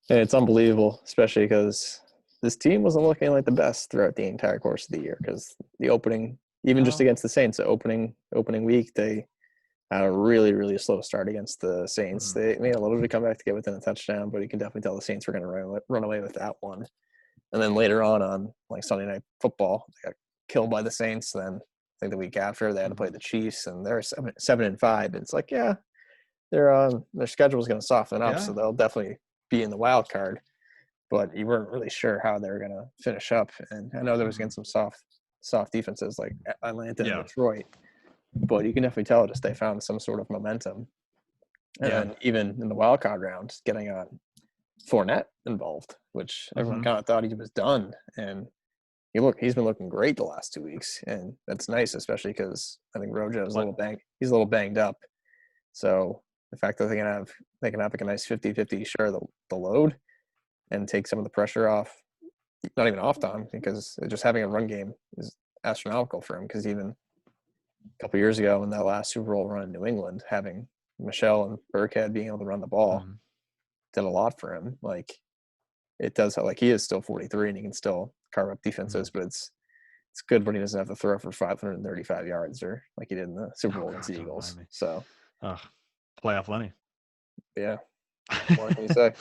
And it's unbelievable, especially because this team wasn't looking like the best throughout the entire course of the year. Because the opening, just against the Saints, the opening week, had a really, really slow start against the Saints. Mhm. They made a little bit of comeback to get within a touchdown, but you can definitely tell the Saints were going to run away with that one. And then later on like Sunday Night Football, they got killed by the Saints. Then I think the week after they had to play Mhm. the Chiefs, and they're 7-5. And it's like, yeah, their schedule is going to soften up, so Yeah. they'll definitely be in the wild card. But you weren't really sure how they were going to finish up. And I know there was Mhm. against some soft defenses like Atlanta and Yeah. Detroit, but you can definitely tell just they found some sort of momentum. And Yeah. then even in the wild card round, getting Fournette involved, which everyone Mhm. kind of thought he was done. And he's been looking great the last 2 weeks, and that's nice, especially because I think Rojo is a Like, little he's a little banged up. So the fact that they can have like a nice 50-50 share of the load and take some of the pressure off, not even off Tom, because just having a run game is astronomical for him. Because even a couple years ago in that last Super Bowl run in New England, having Michelle and Burkhead being able to run the ball mhm. did a lot for him. Like it does, like he is still 43 and he can still carve up Mhm. defenses, but it's good when he doesn't have to throw for 535 yards or like he did in the Super Oh Bowl against God, the don't remind Eagles. me. So Oh, playoff Lenny. yeah, what more can you say?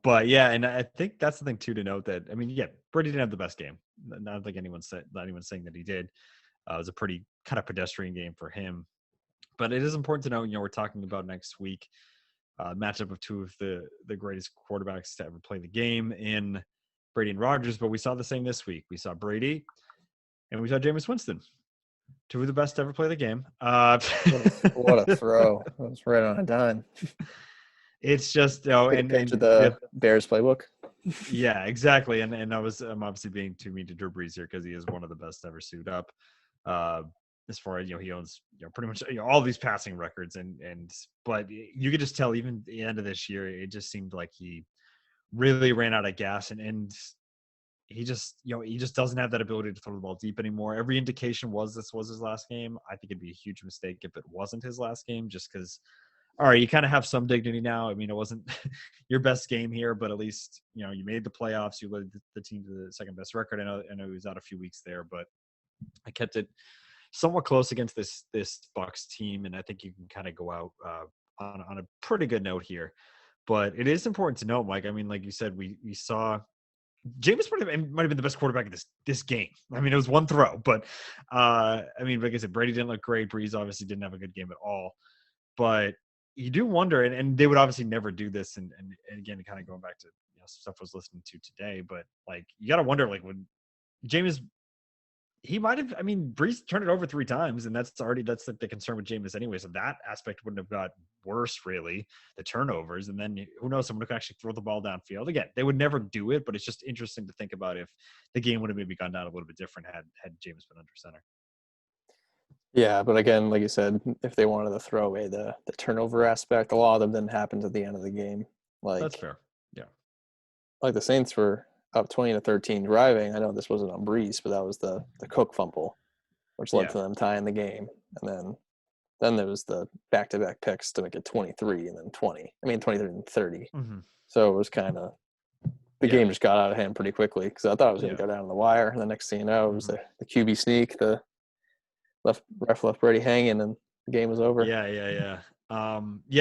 But yeah, and I think that's the thing too to note that I mean, yeah, Brady didn't have the best game. Not like not anyone saying that he did. It was a pretty kind of pedestrian game for him. But it is important to know, we're talking about next week, matchup of two of the greatest quarterbacks to ever play the game in Brady and Rodgers. But we saw the same this week. We saw Brady and we saw Jameis Winston, two of the best to ever play the game. What a throw! That was right on a dime. It's just, Take a page of the Bears playbook. yeah, exactly. And I'm obviously being too mean to Drew Brees here because he is one of the best to ever suit up. Uh, as far as he owns pretty much all these passing records, but you could just tell even the end of this year, it just seemed like he really ran out of gas, and he just he just doesn't have that ability to throw the ball deep anymore. Every indication was this was his last game. I think it'd be a huge mistake if it wasn't his last game, just because all right, you kind of have some dignity now. I mean, it wasn't your best game here, but at least you made the playoffs. You led the team to the second best record. I know he was out a few weeks there, but I kept it somewhat close against this Bucks team, and I think you can kind of go out on a pretty good note here. But it is important to note, Mike. I mean, like you said, we saw Jameis might have been the best quarterback in this game. I mean, it was one throw, but I mean, like I said, Brady didn't look great. Breeze obviously didn't have a good game at all. But you do wonder, and they would obviously never do this. And again, kind of going back to stuff I was listening to today, but like you got to wonder, like when Jameis, he might have. I mean, Breeze turned it over 3 times, and that's like the concern with Jameis anyway. So that aspect wouldn't have got worse, really, the turnovers, and then who knows, someone could actually throw the ball downfield. Again, they would never do it, but it's just interesting to think about if the game would have maybe gone down a little bit different had Jameis been under center. Yeah, but again, like you said, if they wanted to throw away the turnover aspect, a lot of them didn't happen at the end of the game. That's Like fair. Yeah. like the Saints were up 20-13 driving. I know this wasn't on Breeze, but that was the Cook fumble, which led Yeah. to them tying the game. And then there was the back-to-back picks to make it 23 and then 20. I mean 23 and 30. Mm-hmm. So it was kind of the Yeah. game just got out of hand pretty quickly because I thought it was going Yeah. to go down to the wire. And the next thing you know, it was Mm-hmm. the QB sneak, the left Brady hanging, and the game was over. Yeah.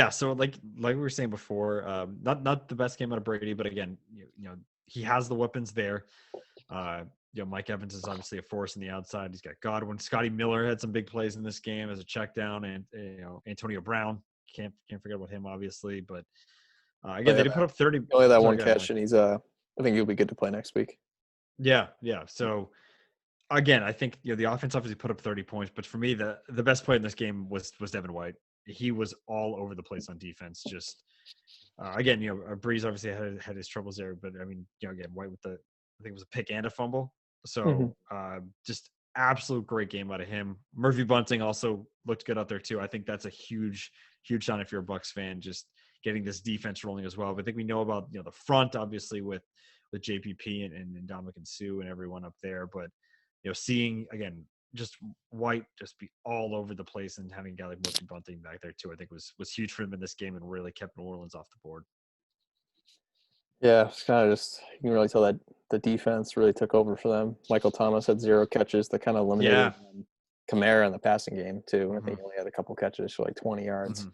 So like we were saying before, not the best game out of Brady, but again, he has the weapons there. Uh, Mike Evans is obviously a force in the outside. He's got Godwin. Scotty Miller had some big plays in this game as a check down, and Antonio Brown can't forget about him obviously. But again, they Only did put up 30. only that Sorry, one go ahead, catch, Mike. and I think he'll be good to play next week. Yeah. So again, I think the offense obviously put up 30 points, but for me, the best play in this game was Devin White. He was all over the place on defense. Just again, Breeze obviously had his troubles there, but I mean, again, White with I think it was a pick and a fumble. Mm-hmm. So just absolute great game out of him. Murphy Bunting also looked good out there too. I think that's a huge sign if you're a Bucks fan, just getting this defense rolling as well. But I think we know about the front obviously with JPP and Dominic and Sue and everyone up there, but seeing again just White just be all over the place and having a guy like Murphy Bunting back there too, I think was huge for him in this game and really kept New Orleans off the board. Yeah, it's kind of just you can really tell that the defense really took over for them. Michael Thomas had 0 catches that kind of eliminated Yeah. them Kamara in the passing game too. I Hmm. think he only had a couple catches for like 20 yards. Hmm.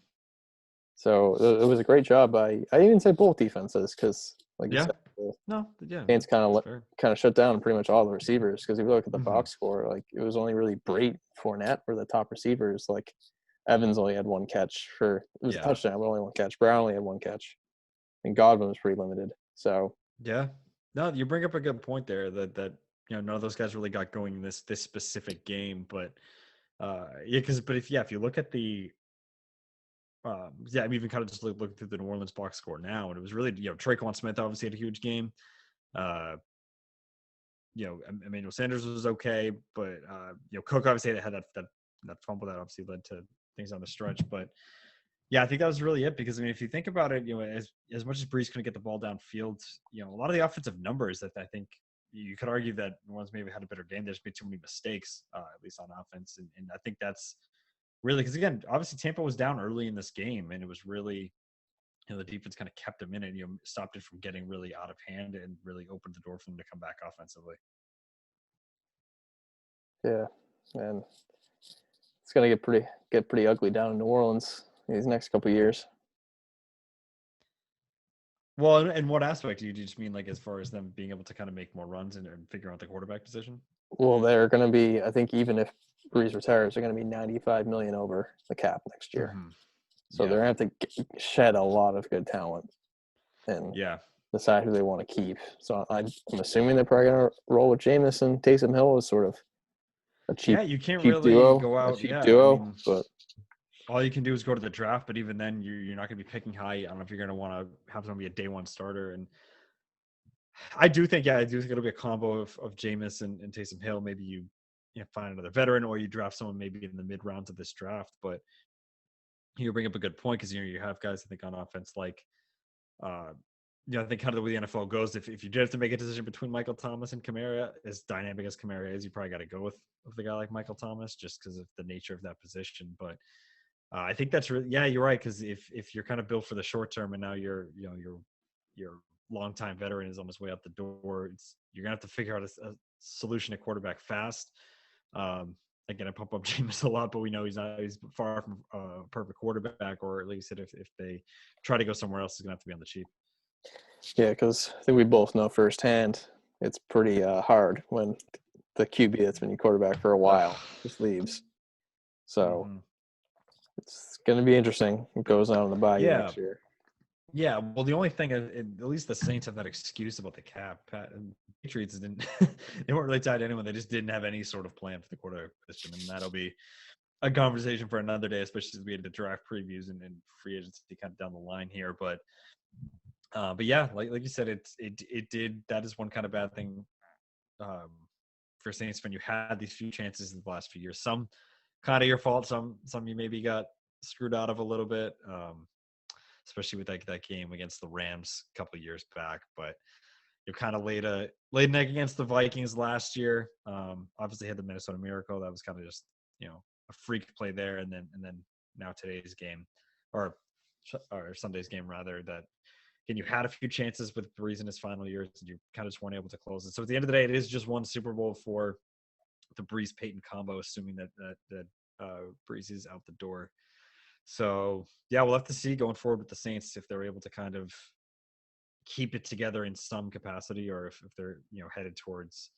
So it was a great job by I even say both defenses because, like you Yeah. said, the No. Yeah. Saints That's fair. kind of shut down pretty much all the receivers because if you look at the Hmm. box score, like it was only really Brate, Fournette were the top receivers. Like Evans only had one catch for it was a Yeah. touchdown, but only one catch. Brown only had one catch, and Godwin was pretty limited. So Yeah. No, you bring up a good point there that none of those guys really got going in this specific game, but yeah, if you look at the yeah, I'm even kind of just looking through the New Orleans box score now, and it was really Traquan Smith obviously had a huge game. Uh, Emmanuel Sanders was okay, but Cook obviously had that fumble that obviously led to things on the stretch, but yeah, I think that was really it because I mean, if you think about it, as much as Breeze couldn't get the ball downfield, a lot of the offensive numbers that I think you could argue that New Orleans maybe had a better game. There's been too many mistakes, at least on offense, and I think that's really because again, obviously Tampa was down early in this game, and it was really the defense kind of kept them in it, stopped it from getting really out of hand and really opened the door for them to come back offensively. yeah, and it's gonna get pretty ugly down in New Orleans these next couple of years. Well, in what aspect do you just mean like as far as them being able to kind of make more runs and figure out the quarterback position? Well, they're going to be. I think even if Breeze retires, they're going to be 95 million over the cap next year. Hmm. So Yeah, they're going to have to shed a lot of good talent and yeah, decide who they want to keep. So I'm assuming they're probably going to roll with Jameis and Taysom Hill as sort of a yeah. You can't cheap really duo, go a out. cheap Yeah, I duo. mean, But all you can do is go to the draft. But even then, you're not going to be picking high. I don't know if you're going to want to have someone be a day one starter. And I do think it'll be a combo of Jameis and Taysom Hill. Maybe you find another veteran, or you draft someone maybe in the mid rounds of this draft. But you bring up a good point because you have guys I think on offense like uh, I think kind of the way the NFL goes. If you did have to make a decision between Michael Thomas and Kamara, as dynamic as Kamara is, you probably got to go with a guy like Michael Thomas just because of the nature of that position. But I think that's really yeah, you're right because if you're kind of built for the short term and now your longtime veteran is on his way out the door, you're gonna have to figure out a solution at quarterback fast. Um, Again, I pump up Jameis a lot, but we know he's far from a perfect quarterback, or at least if they try to go somewhere else, it's gonna have to be on the cheap. yeah, because I think we both know firsthand it's pretty hard when the QB that's been your quarterback for a while just leaves. So Mm-hmm. it's going to be interesting what goes on in the Bayou Yeah, next year. yeah. Well, the only thing, at least the Saints have that excuse about the cap. And Patriots didn't. They weren't really tied to anyone. They just didn't have any sort of plan for the quarterback position, and that'll be a conversation for another day, especially as we had the draft previews and free agency kind of down the line here. But yeah, like you said, it did. That is one kind of bad thing um, for Saints when you had these few chances in the last few years. Some kind of your fault. Some you maybe got screwed out of a little bit, especially with that game against the Rams a couple of years back. But you kind of laid an egg against the Vikings last year. Obviously had the Minnesota Miracle. That was kind of just a freak play there, and then now today's game or Sunday's game rather that. And you had a few chances with Breeze in his final years, and you kind of just weren't able to close it. So at the end of the day, it is just one Super Bowl for the Breeze Peyton combo, assuming that Breeze is out the door. So yeah, we'll have to see going forward with the Saints if they're able to kind of keep it together in some capacity, or if they're headed towards,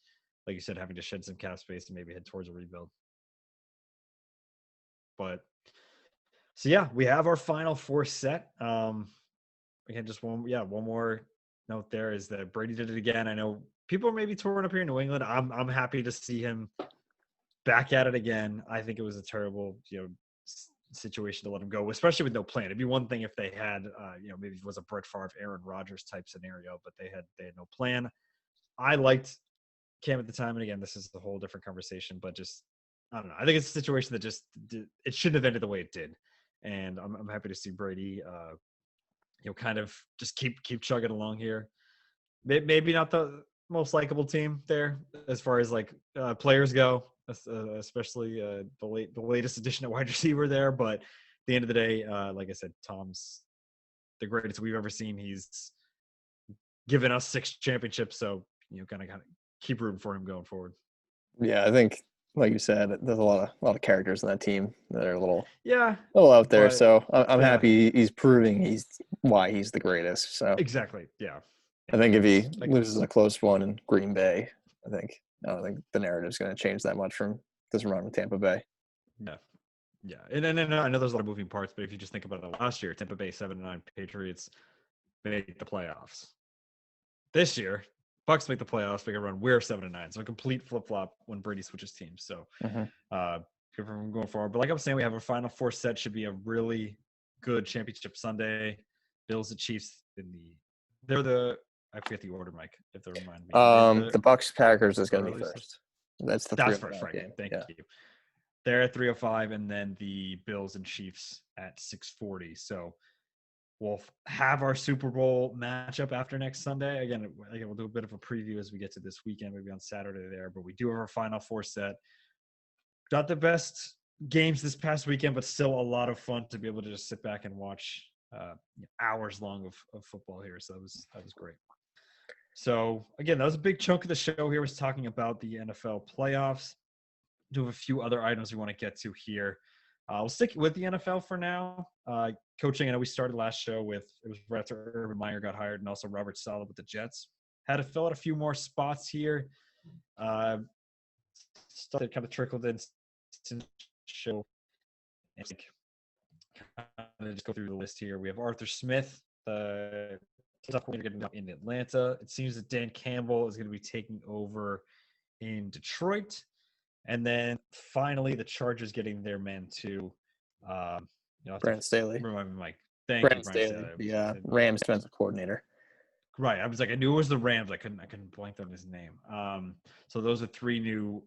like you said, having to shed some cap space and maybe head towards a rebuild. But so yeah, we have our final four set. Again, just one more note there is that Brady did it again. I know people are maybe torn up here in New England. I'm happy to see him back at it again. I think it was a terrible situation to let him go, especially with no plan. It'd be one thing if they had maybe it was a Brett Favre, Aaron Rodgers type scenario, but they had no plan. I liked Cam at the time, and again, this is a whole different conversation, but just I don't know. I think it's a situation that just it shouldn't have ended the way it did, and I'm happy to see Brady kind of just keep chugging along here. Maybe not the most likable team there as far as like players go, especially the latest addition at wide receiver there. But at the end of the day, like I said, Tom's the greatest we've ever seen. He's given us 6 championships, so kind of keep rooting for him going forward. Yeah, I think like you said, there's a lot of characters in that team that are Yeah, a little out there. but So I'm yeah, happy he's proving why he's the greatest. So exactly. Yeah, I yeah. think if he Like, loses a close one in Green Bay, I don't think the narrative's going to change that much from this run with Tampa Bay. yeah, yeah. And I know there's a lot of moving parts, but if you just think about it, last year, Tampa Bay 7-9, Patriots made the playoffs. This year, Bucks make the playoffs, make a run. We're 7-9, so a complete flip flop when Brady switches teams. So, Mm-hmm. good from going forward. But like I was saying, we have a Final Four set. Should be a really good championship Sunday. Bills and Chiefs they're the I forget the order, Mike. If they remind me, are they The Bucks Packers is going to be early? first. That's the That's first, 3:05 right? game. Thank Yeah. you. They're at 3:05, and then the Bills and Chiefs at 6:40. So we'll have our Super Bowl matchup after next Sunday. Again, we'll do a bit of a preview as we get to this weekend, maybe on Saturday there. But we do have our Final Four set. Not the best games this past weekend, but still a lot of fun to be able to just sit back and watch hours long of football here. So that was great. So again, that was a big chunk of the show here was talking about the NFL playoffs. Do have a few other items we want to get to here. We'll stick with the NFL for now. Coaching, I know we started last show with it was right after Urban Meyer got hired, and also Robert Saleh with the Jets. Had to fill out a few more spots here. Stuff that kind of trickled in since the show. And just go through the list here. We have Arthur Smith, the top coordinator in Atlanta. It seems that Dan Campbell is going to be taking over in Detroit. And then finally, the Chargers getting their man too. Brandon Staley. Remind me, Mike. Thank you, Brandon Brian Staley, Staley. the Rams defensive coordinator. Right. I was like, I knew it was the Rams. I couldn't blank on his name. So those are three new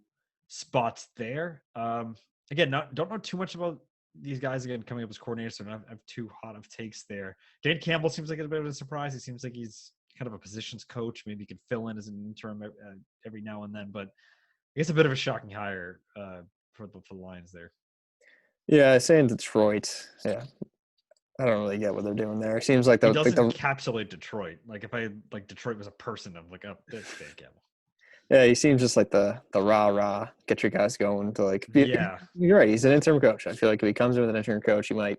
spots there. Again, don't know too much about these guys again coming up as coordinators, so I don't have too hot of takes there. Dan Campbell seems like a bit of a surprise. He seems like he's kind of a positions coach. Maybe he can fill in as an interim every now and then, but I guess a bit of a shocking hire for the Lions there. Yeah, I say in Detroit. Yeah, I don't really get what they're doing there. It seems like He doesn't encapsulate Detroit. Like if I like Detroit was a person, I'm like, oh, there's Dan Campbell. Yeah, he seems just like the rah get your guys going to like. Yeah, you're right. He's an interim coach. I feel like if he comes in with an interim coach, he might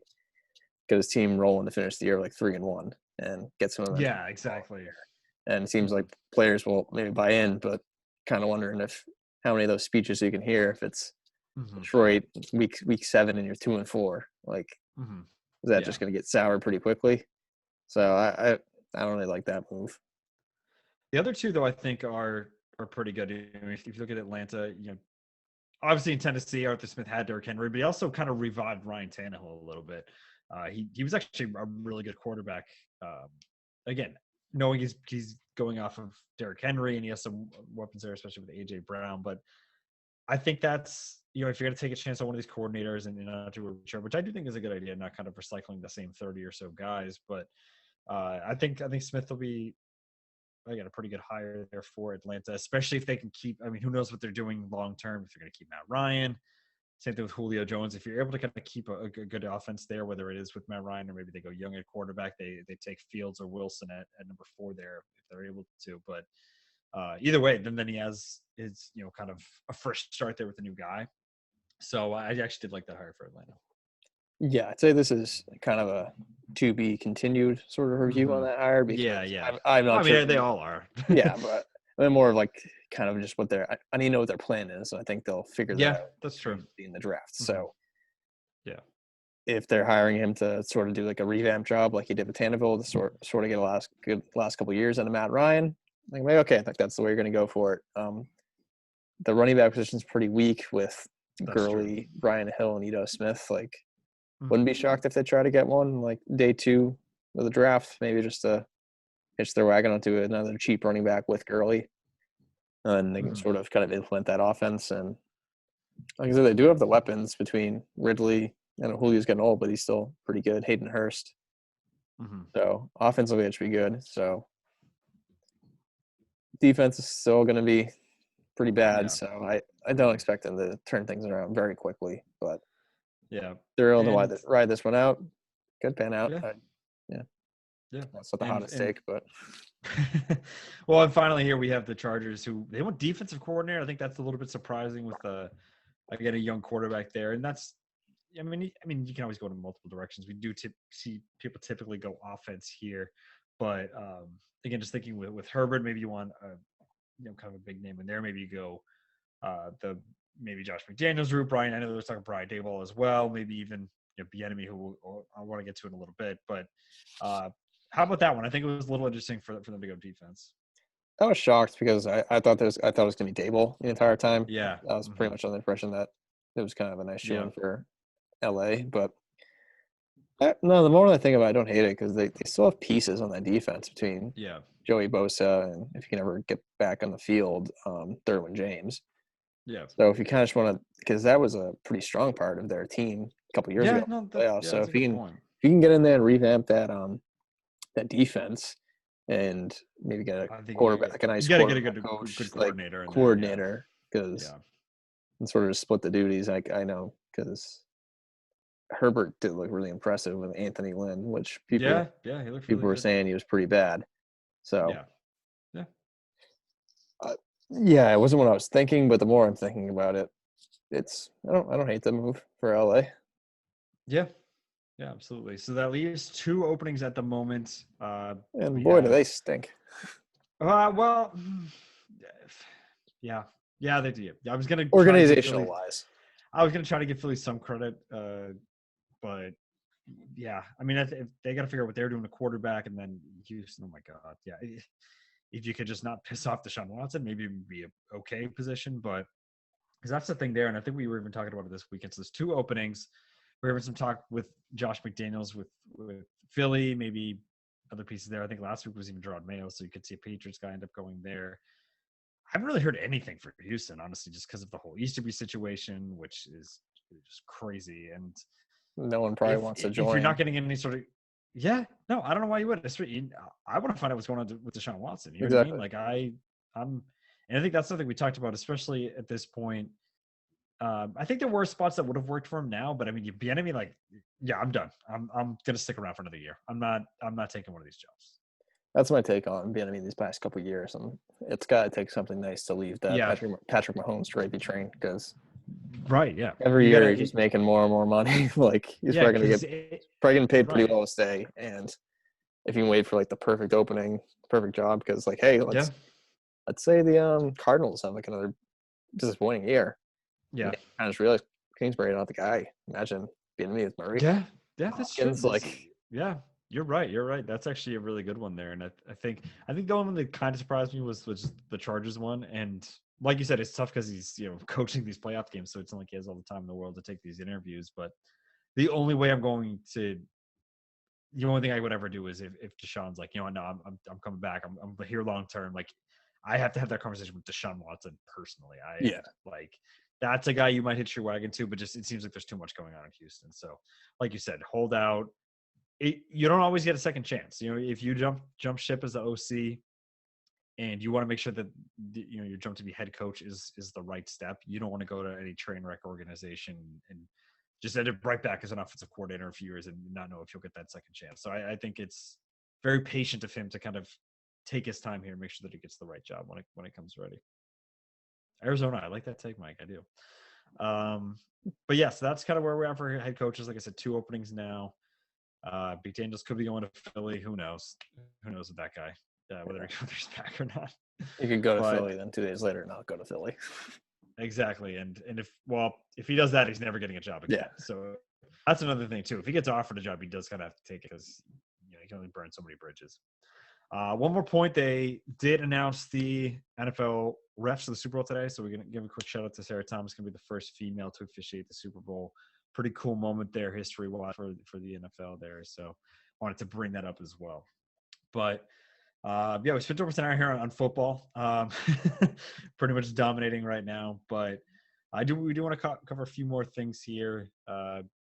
get his team rolling to finish the year like 3-1 and get some momentum. Yeah, exactly. And it seems like players will maybe buy in, but kind of wondering how many of those speeches you can hear if it's Detroit week 7 and you're 2-4. Like, is that just going to get sour pretty quickly? So I don't really like that move. The other two, though, I think are pretty good. If you look at Atlanta, obviously in Tennessee, Arthur Smith had Derrick Henry, but he also kind of revived Ryan Tannehill a little bit. He was actually a really good quarterback. Again, knowing he's going off of Derrick Henry and he has some weapons there, especially with AJ Brown. But I think that's if you're going to take a chance on one of these coordinators and not do a reach, which I do think is a good idea, not kind of recycling the same 30 or so guys. But I think Smith will be. I got a pretty good hire there for Atlanta, especially if they can keep. I mean, who knows what they're doing long term? If they're going to keep Matt Ryan, same thing with Julio Jones. If you're able to kind of keep a good offense there, whether it is with Matt Ryan or maybe they go young at quarterback, they take Fields or Wilson at number 4 there if they're able to. But either way, then he has his kind of a fresh start there with a new guy. So I actually did like that hire for Atlanta. Yeah, I'd say this is kind of a to be continued sort of review on that hire because I'm not sure. They all are. Yeah, but I'm more of like kind of just what I need to know what their plan is. So I think they'll figure that out. That's true. In the draft. So yeah, if they're hiring him to sort of do like a revamp job like he did with Tannehill to sort of get a last couple of years into Matt Ryan, like okay, I think that's the way you're going to go for it. The running back position is pretty weak with Gurley, Brian Hill, and Ito Smith. Like, wouldn't be shocked if they try to get one like day 2 of the draft, maybe just to hitch their wagon onto another cheap running back with Gurley, and they can sort of kind of implement that offense. And like I said, they do have the weapons between Ridley and Julio's getting old, but he's still pretty good. Hayden Hurst. So offensively, it should be good. So defense is still going to be pretty bad. So I don't expect them to turn things around very quickly, but they're able to ride this one out. Could pan out. Yeah. That's not the hottest take, but well, and finally here we have the Chargers who they want defensive coordinator. I think that's a little bit surprising with Again, a young quarterback there, and that's. You can always go in multiple directions. We do see people typically go offense here, but again, just thinking with Herbert, maybe you want kind of a big name in there. Maybe you go the maybe Josh McDaniels route. Brian, I know there's talking Brian Daboll as well. Maybe even Bieniemy, who I want to get to in a little bit. But how about that one? I think it was a little interesting for them to go defense. I was shocked because I thought it was going to be Dable the entire time. Yeah, I was pretty much on the impression that it was kind of a nice showing for LA. But no, the more I think about it, I don't hate it because they still have pieces on that defense between Joey Bosa and, if you can ever get back on the field, Derwin James. Yeah. So if you kind of just want to, because that was a pretty strong part of their team a couple years ago. No, so if you can get in there and revamp that that defense and maybe get a quarterback, like a nice quarterback coach, good coordinator, because and sort of just split the duties. I know because Herbert did look really impressive with Anthony Lynn, which people were saying he was pretty bad. So it wasn't what I was thinking, but the more I'm thinking about it, I don't hate the move for LA. Yeah, absolutely. So that leaves 2 openings at the moment. And boy, do they stink. Well, they do. I was gonna organizational wise. I was gonna try to give Philly some credit, but I mean, if they got to figure out what they're doing the quarterback, and then Houston. Oh my God, if you could just not piss off Deshaun Watson, maybe it would be a okay position. But because that's the thing there, and I think we were even talking about it this weekend. So there's 2 openings. We're having some talk with Josh McDaniels with Philly, maybe other pieces there. I think last week was even Gerard Mayo, so you could see a Patriots guy end up going there. I haven't really heard anything for Houston, honestly, just because of the whole Easterby situation, which is just crazy. And no one probably wants to join. If you're not getting any sort of I don't know why you would. I want to find out what's going on with Deshaun Watson. You know what I mean? Like and I think that's something we talked about, especially at this point. I think there were spots that would have worked for him now, but I mean, Bieniemy, I'm done. I'm gonna stick around for another year. I'm not taking one of these jobs. That's my take on Bieniemy these past couple of years, and it's got to take something nice to leave that Patrick Mahomes gravy train because every year he's just making more and more money. Like he's probably gonna paid pretty well to stay, and if you can wait for the perfect opening, perfect job, because let's say the Cardinals have another disappointing year. Yeah, I just realized Kingsbury not the guy. Imagine Bieniemy with Murray. Yeah, that's true. You're right. That's actually a really good one there. And I think the one that kind of surprised me was the Chargers one. And like you said, it's tough because he's coaching these playoff games, so it's not like he has all the time in the world to take these interviews. But the only way the only thing I would ever do is if Deshaun's like, no, I'm coming back. I'm here long term. Like I have to have that conversation with Deshaun Watson personally. That's a guy you might hitch your wagon to, but just it seems like there's too much going on in Houston. So, like you said, hold out. You don't always get a second chance. If you jump ship as the OC, and you want to make sure that your jump to be head coach is the right step. You don't want to go to any train wreck organization and just end up right back as an offensive coordinator in a few years and not know if you'll get that second chance. So I think it's very patient of him to kind of take his time here and make sure that he gets the right job when it comes ready. Arizona, I like that take, Mike. I do. But yes, that's kind of where we're at for head coaches. Like I said, 2 openings now. McDaniels could be going to Philly. Who knows? Who knows with that guy? Whether he's back or not. You could go to Philly, then 2 days later not go to Philly. Exactly. And if he does that, he's never getting a job again. Yeah. So that's another thing too. If he gets offered a job, he does kind of have to take it because he can only burn so many bridges. One more point, they did announce the NFL refs of the Super Bowl today, so we're going to give a quick shout-out to Sarah Thomas, going to be the first female to officiate the Super Bowl. Pretty cool moment there, history-wise, for the NFL there, so wanted to bring that up as well. But, we spent over an hour here on football, pretty much dominating right now, but we do want to cover a few more things here.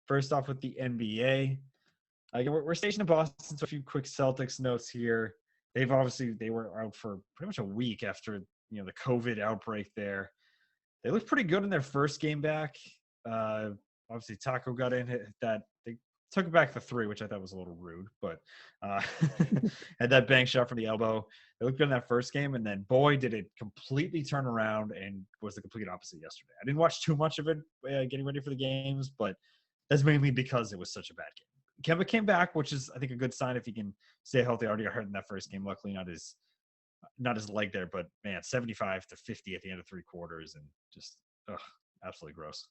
First off with the NBA. We're stationed in Boston, so a few quick Celtics notes here. They were out for pretty much a week after the COVID outbreak there. They looked pretty good in their first game back. Obviously Taco got in, hit that. They took back the 3, which I thought was a little rude, but uh, had that bank shot from the elbow. It looked good in that first game, and then boy, did it completely turn around and was the complete opposite yesterday. I didn't watch too much of it getting ready for the games, but that's mainly because it was such a bad game. Kemba came back, which is I think a good sign if he can stay healthy. I already got hurt in that first game. Luckily, not his leg there, but man, 75-50 at the end of 3 quarters, and just absolutely gross.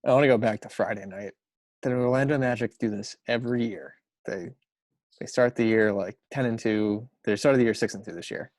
I want to go back to Friday night. The Orlando Magic do this every year. They start the year like 10-2. They started the year 6-2 this year.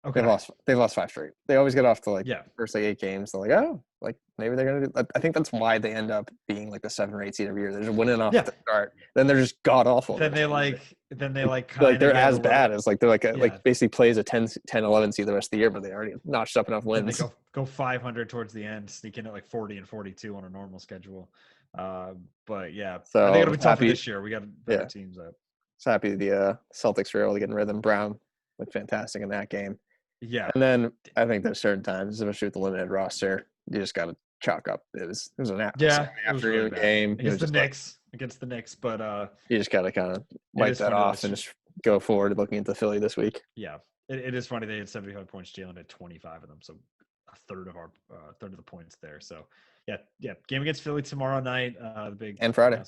Okay. They've lost 5 straight. They always get off to like Yeah. first like 8 games. They're like, oh, like maybe they're gonna do. I think that's why they end up being like the 7 or 8 seed every year. They're just winning off the start. Then they're just god awful. Then they like they're as bad as like they're like like basically plays a 10-11 seed the rest of the year, but they already notched up enough wins. And they go 500 towards the end, sneak in at like 40 and 42 on a normal schedule. But yeah, so I think it'll be tougher this year. We got better teams up. So happy the Celtics were able to get in rhythm. Brown looked fantastic in that game. Yeah. And then I think there's certain times, especially with the limited roster, you just got to chalk up. It was an afternoon game against the Knicks, but you just got to kind of wipe that off and just go forward looking into Philly this week. Yeah, it is funny they had 75 points. Jalen had 25 of them, so a third of the points there. So yeah, game against Philly tomorrow night. The big and Friday,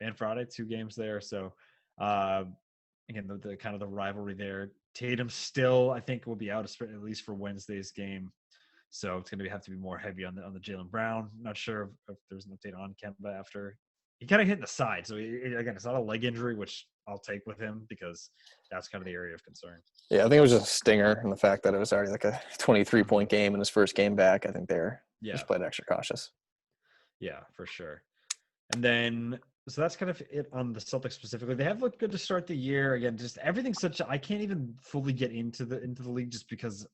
and Friday, 2 games there. So again, the kind of the rivalry there. Tatum still, I think, will be out at least for Wednesday's game. So it's going to have to be more heavy on the Jaylen Brown. Not sure if there's an update on Kemba after he kind of hit in the side. So again, it's not a leg injury, which I'll take with him because that's kind of the area of concern. Yeah, I think it was just a stinger, and the fact that it was already like a 23-point game in his first game back. I think they're just played extra cautious. Yeah, for sure. And then, so that's kind of it on the Celtics specifically. They have looked good to start the year. Again, just everything's I can't even fully get into the league just because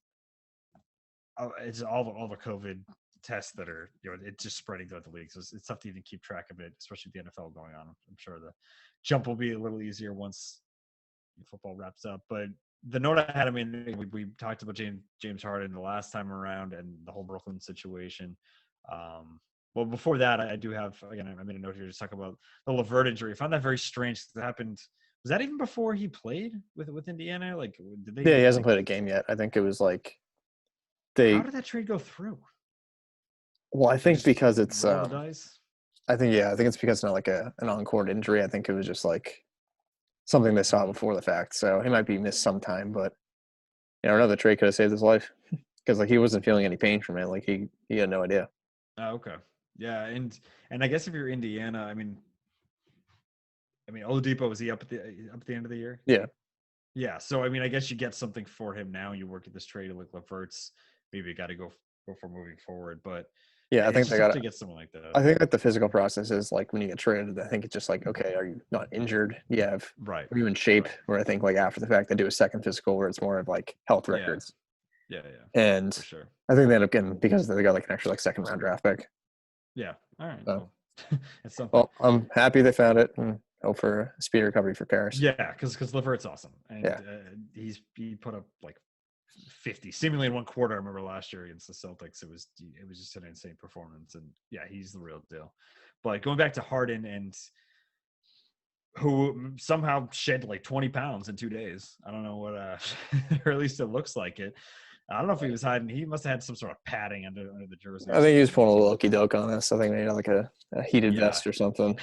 it's all the COVID tests that are, it's just spreading throughout the league. So it's tough to even keep track of it, especially with the NFL going on. I'm sure the jump will be a little easier once football wraps up. But the note I had, I mean, we talked about James Harden the last time around and the whole Brooklyn situation. Well, before that, I do have, again, I made a note here to talk about the LeVert injury. I found that very strange. That happened. Was that even before he played with Indiana? Like, did they? Yeah, he hasn't played a game yet. I think it was like how did that trade go through? Well, I think because it's roll the dice? I think it's because it's not like an on-court injury. I think it was just like something they saw before the fact. So he might be missed some time, but another trade could have saved his life because like he wasn't feeling any pain from it. Like he had no idea. Oh, okay. Yeah, and I guess if you're Indiana, I mean, Oladipo, was he up at the end of the year? Yeah. Yeah. So I mean, I guess you get something for him now. You work at this trade like LeVert's. Maybe you got to go for moving forward, but yeah, I think they got to get someone like that. I think that the physical process is like when you get traded. I think it's just like, okay, are you not injured? You have right. Are you in shape? Right. Where I think like after the fact they do a second physical where it's more of like health records. Yeah. And for sure. I think they end up getting because they got like an extra like second round draft pick. Yeah. All right. So, it's something. Well, I'm happy they found it and hope for a speedy recovery for Paris. Yeah, because LeVert's awesome, and he put up like 50 seemingly in one quarter. I remember last year against the Celtics, it was just an insane performance, and yeah, he's the real deal. But going back to Harden, and who somehow shed like 20 pounds in 2 days. I don't know what, or at least it looks like it. I don't know if he was hiding. He must have had some sort of padding under the jersey. I think he was pulling a little okey-doke on this. I think they had like a heated vest or something.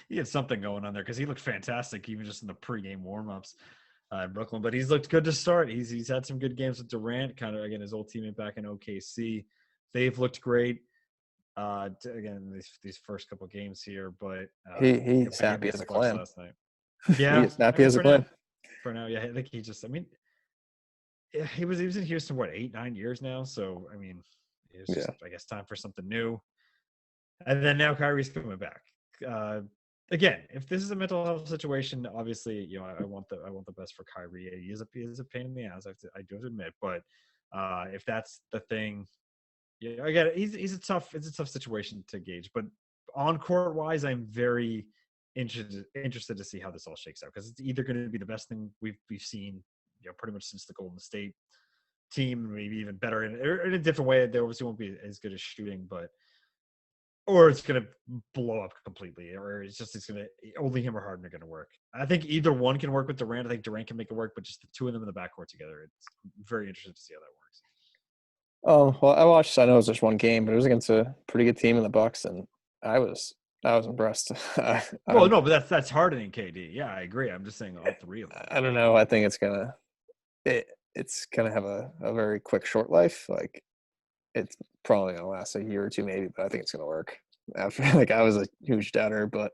He had something going on there because he looked fantastic, even just in the pregame warm-ups in Brooklyn. But he's looked good to start. He's had some good games with Durant, kind of, again, his old teammate back in OKC. They've looked great, again, these first couple games here. But he's happy as a clam. Last night. Yeah. He's happy as a clam. For now, yeah. I think he was in Houston, 8-9 years now. So, I mean, it's just, I guess, time for something new. And then now Kyrie's coming back. Again, if this is a mental health situation, obviously, I want the best for Kyrie. He is a pain in the ass. I do have to admit, but if that's the thing, again, it's a tough situation to gauge. But on court wise, I'm very interested to see how this all shakes out, because it's either going to be the best thing we've seen, pretty much since the Golden State team, maybe even better in a different way. They obviously won't be as good as shooting, but or it's gonna blow up completely, or it's gonna only him or Harden are gonna work. I think either one can work with Durant. I think Durant can make it work, but just the two of them in the backcourt together, it's very interesting to see how that works. Oh well, I know it was just one game, but it was against a pretty good team in the Bucks, and I was impressed. Well, no, but that's Harden and KD. Yeah, I agree. I'm just saying all three of them. I don't know. I think it's gonna have a very quick short life. Like it's probably gonna last a year or two maybe, but I think it's gonna work. After like I was a huge doubter, but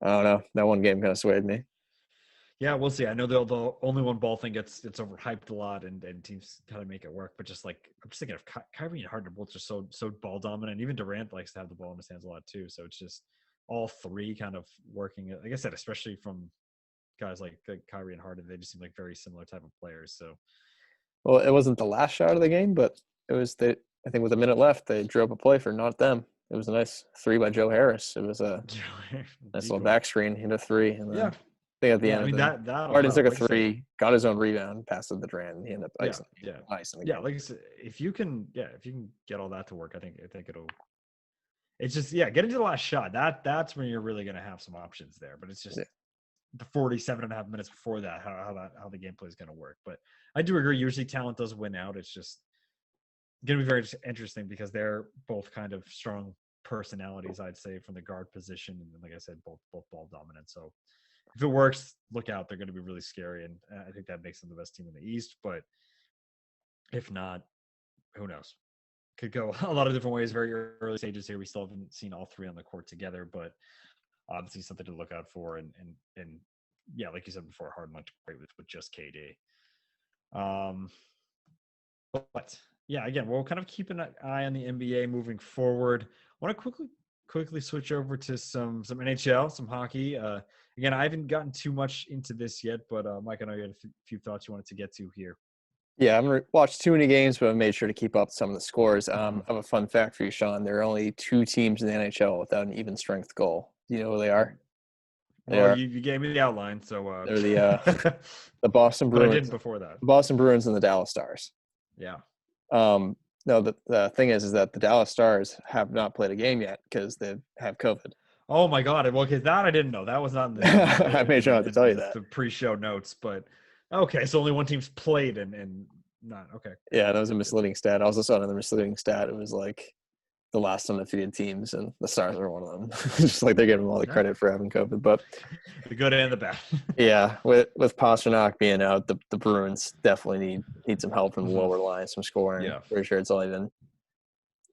I don't know. That one game kind of swayed me. Yeah, we'll see. I know the only one ball thing gets overhyped a lot, and teams kind of make it work. But just like I'm just thinking of Kyrie and Harden, both just so ball dominant. Even Durant likes to have the ball in his hands a lot too. So it's just all three kind of working. Like I said, especially from guys like Kyrie and Harden, they just seem like very similar type of players. So Well, it wasn't the last shot of the game, but it was I think with a minute left, they drew up a play for not them. It was a nice three by Joe Harris. It was a nice little back screen, hit a three, and then yeah, I think at the yeah. end I mean of it, that'll Harden took help. a Like I said, three, got his own rebound, passed it to Durant, and he ended up yeah, icing yeah, icing the yeah. game. Like I said, if you can get all that to work, I think it'll. It's just getting to the last shot. That's when you're really gonna have some options there. But it's just Yeah. the 47 and a half minutes before that, how the gameplay is gonna work. But I do agree. Usually, talent does win out. It's just gonna be very interesting because they're both kind of strong personalities, I'd say, from the guard position, and like I said, both ball dominant. So if it works, look out. They're going to be really scary, and I think that makes them the best team in the East. But if not, who knows? Could go a lot of different ways. Very early stages here. We still haven't seen all three on the court together, but obviously something to look out for. And yeah, like you said before, Harden looked great with just KD. But yeah, again, we'll kind of keep an eye on the NBA moving forward. I want to quickly switch over to some NHL, some hockey. Again, I haven't gotten too much into this yet, but Mike, I know you had a few thoughts you wanted to get to here. Yeah, I haven't watched too many games, but I've made sure to keep up some of the scores. I Mhm. have a fun fact for you, Sean. There are only two teams in the NHL without an even strength goal. Do you know who they are? They Well, are you gave me the outline, so they're the Boston but I Bruins, didn't before that. Boston Bruins and the Dallas Stars. Yeah. No, the thing is that the Dallas Stars have not played a game yet because they have COVID. Oh my God! Well, because that I didn't know. That was not in I made sure not to tell you that. the pre-show notes. But okay, so only one team's played and not okay. Yeah, that was a misleading stat. I also saw another misleading stat. It was like the last undefeated teams, and the Stars are one of them. Just like they're giving them all the credit for having COVID. But The good and the bad. yeah, with Pasternak being out, the Bruins definitely need some help from the Mhm. lower line, some scoring. Yeah. Pretty sure it's only been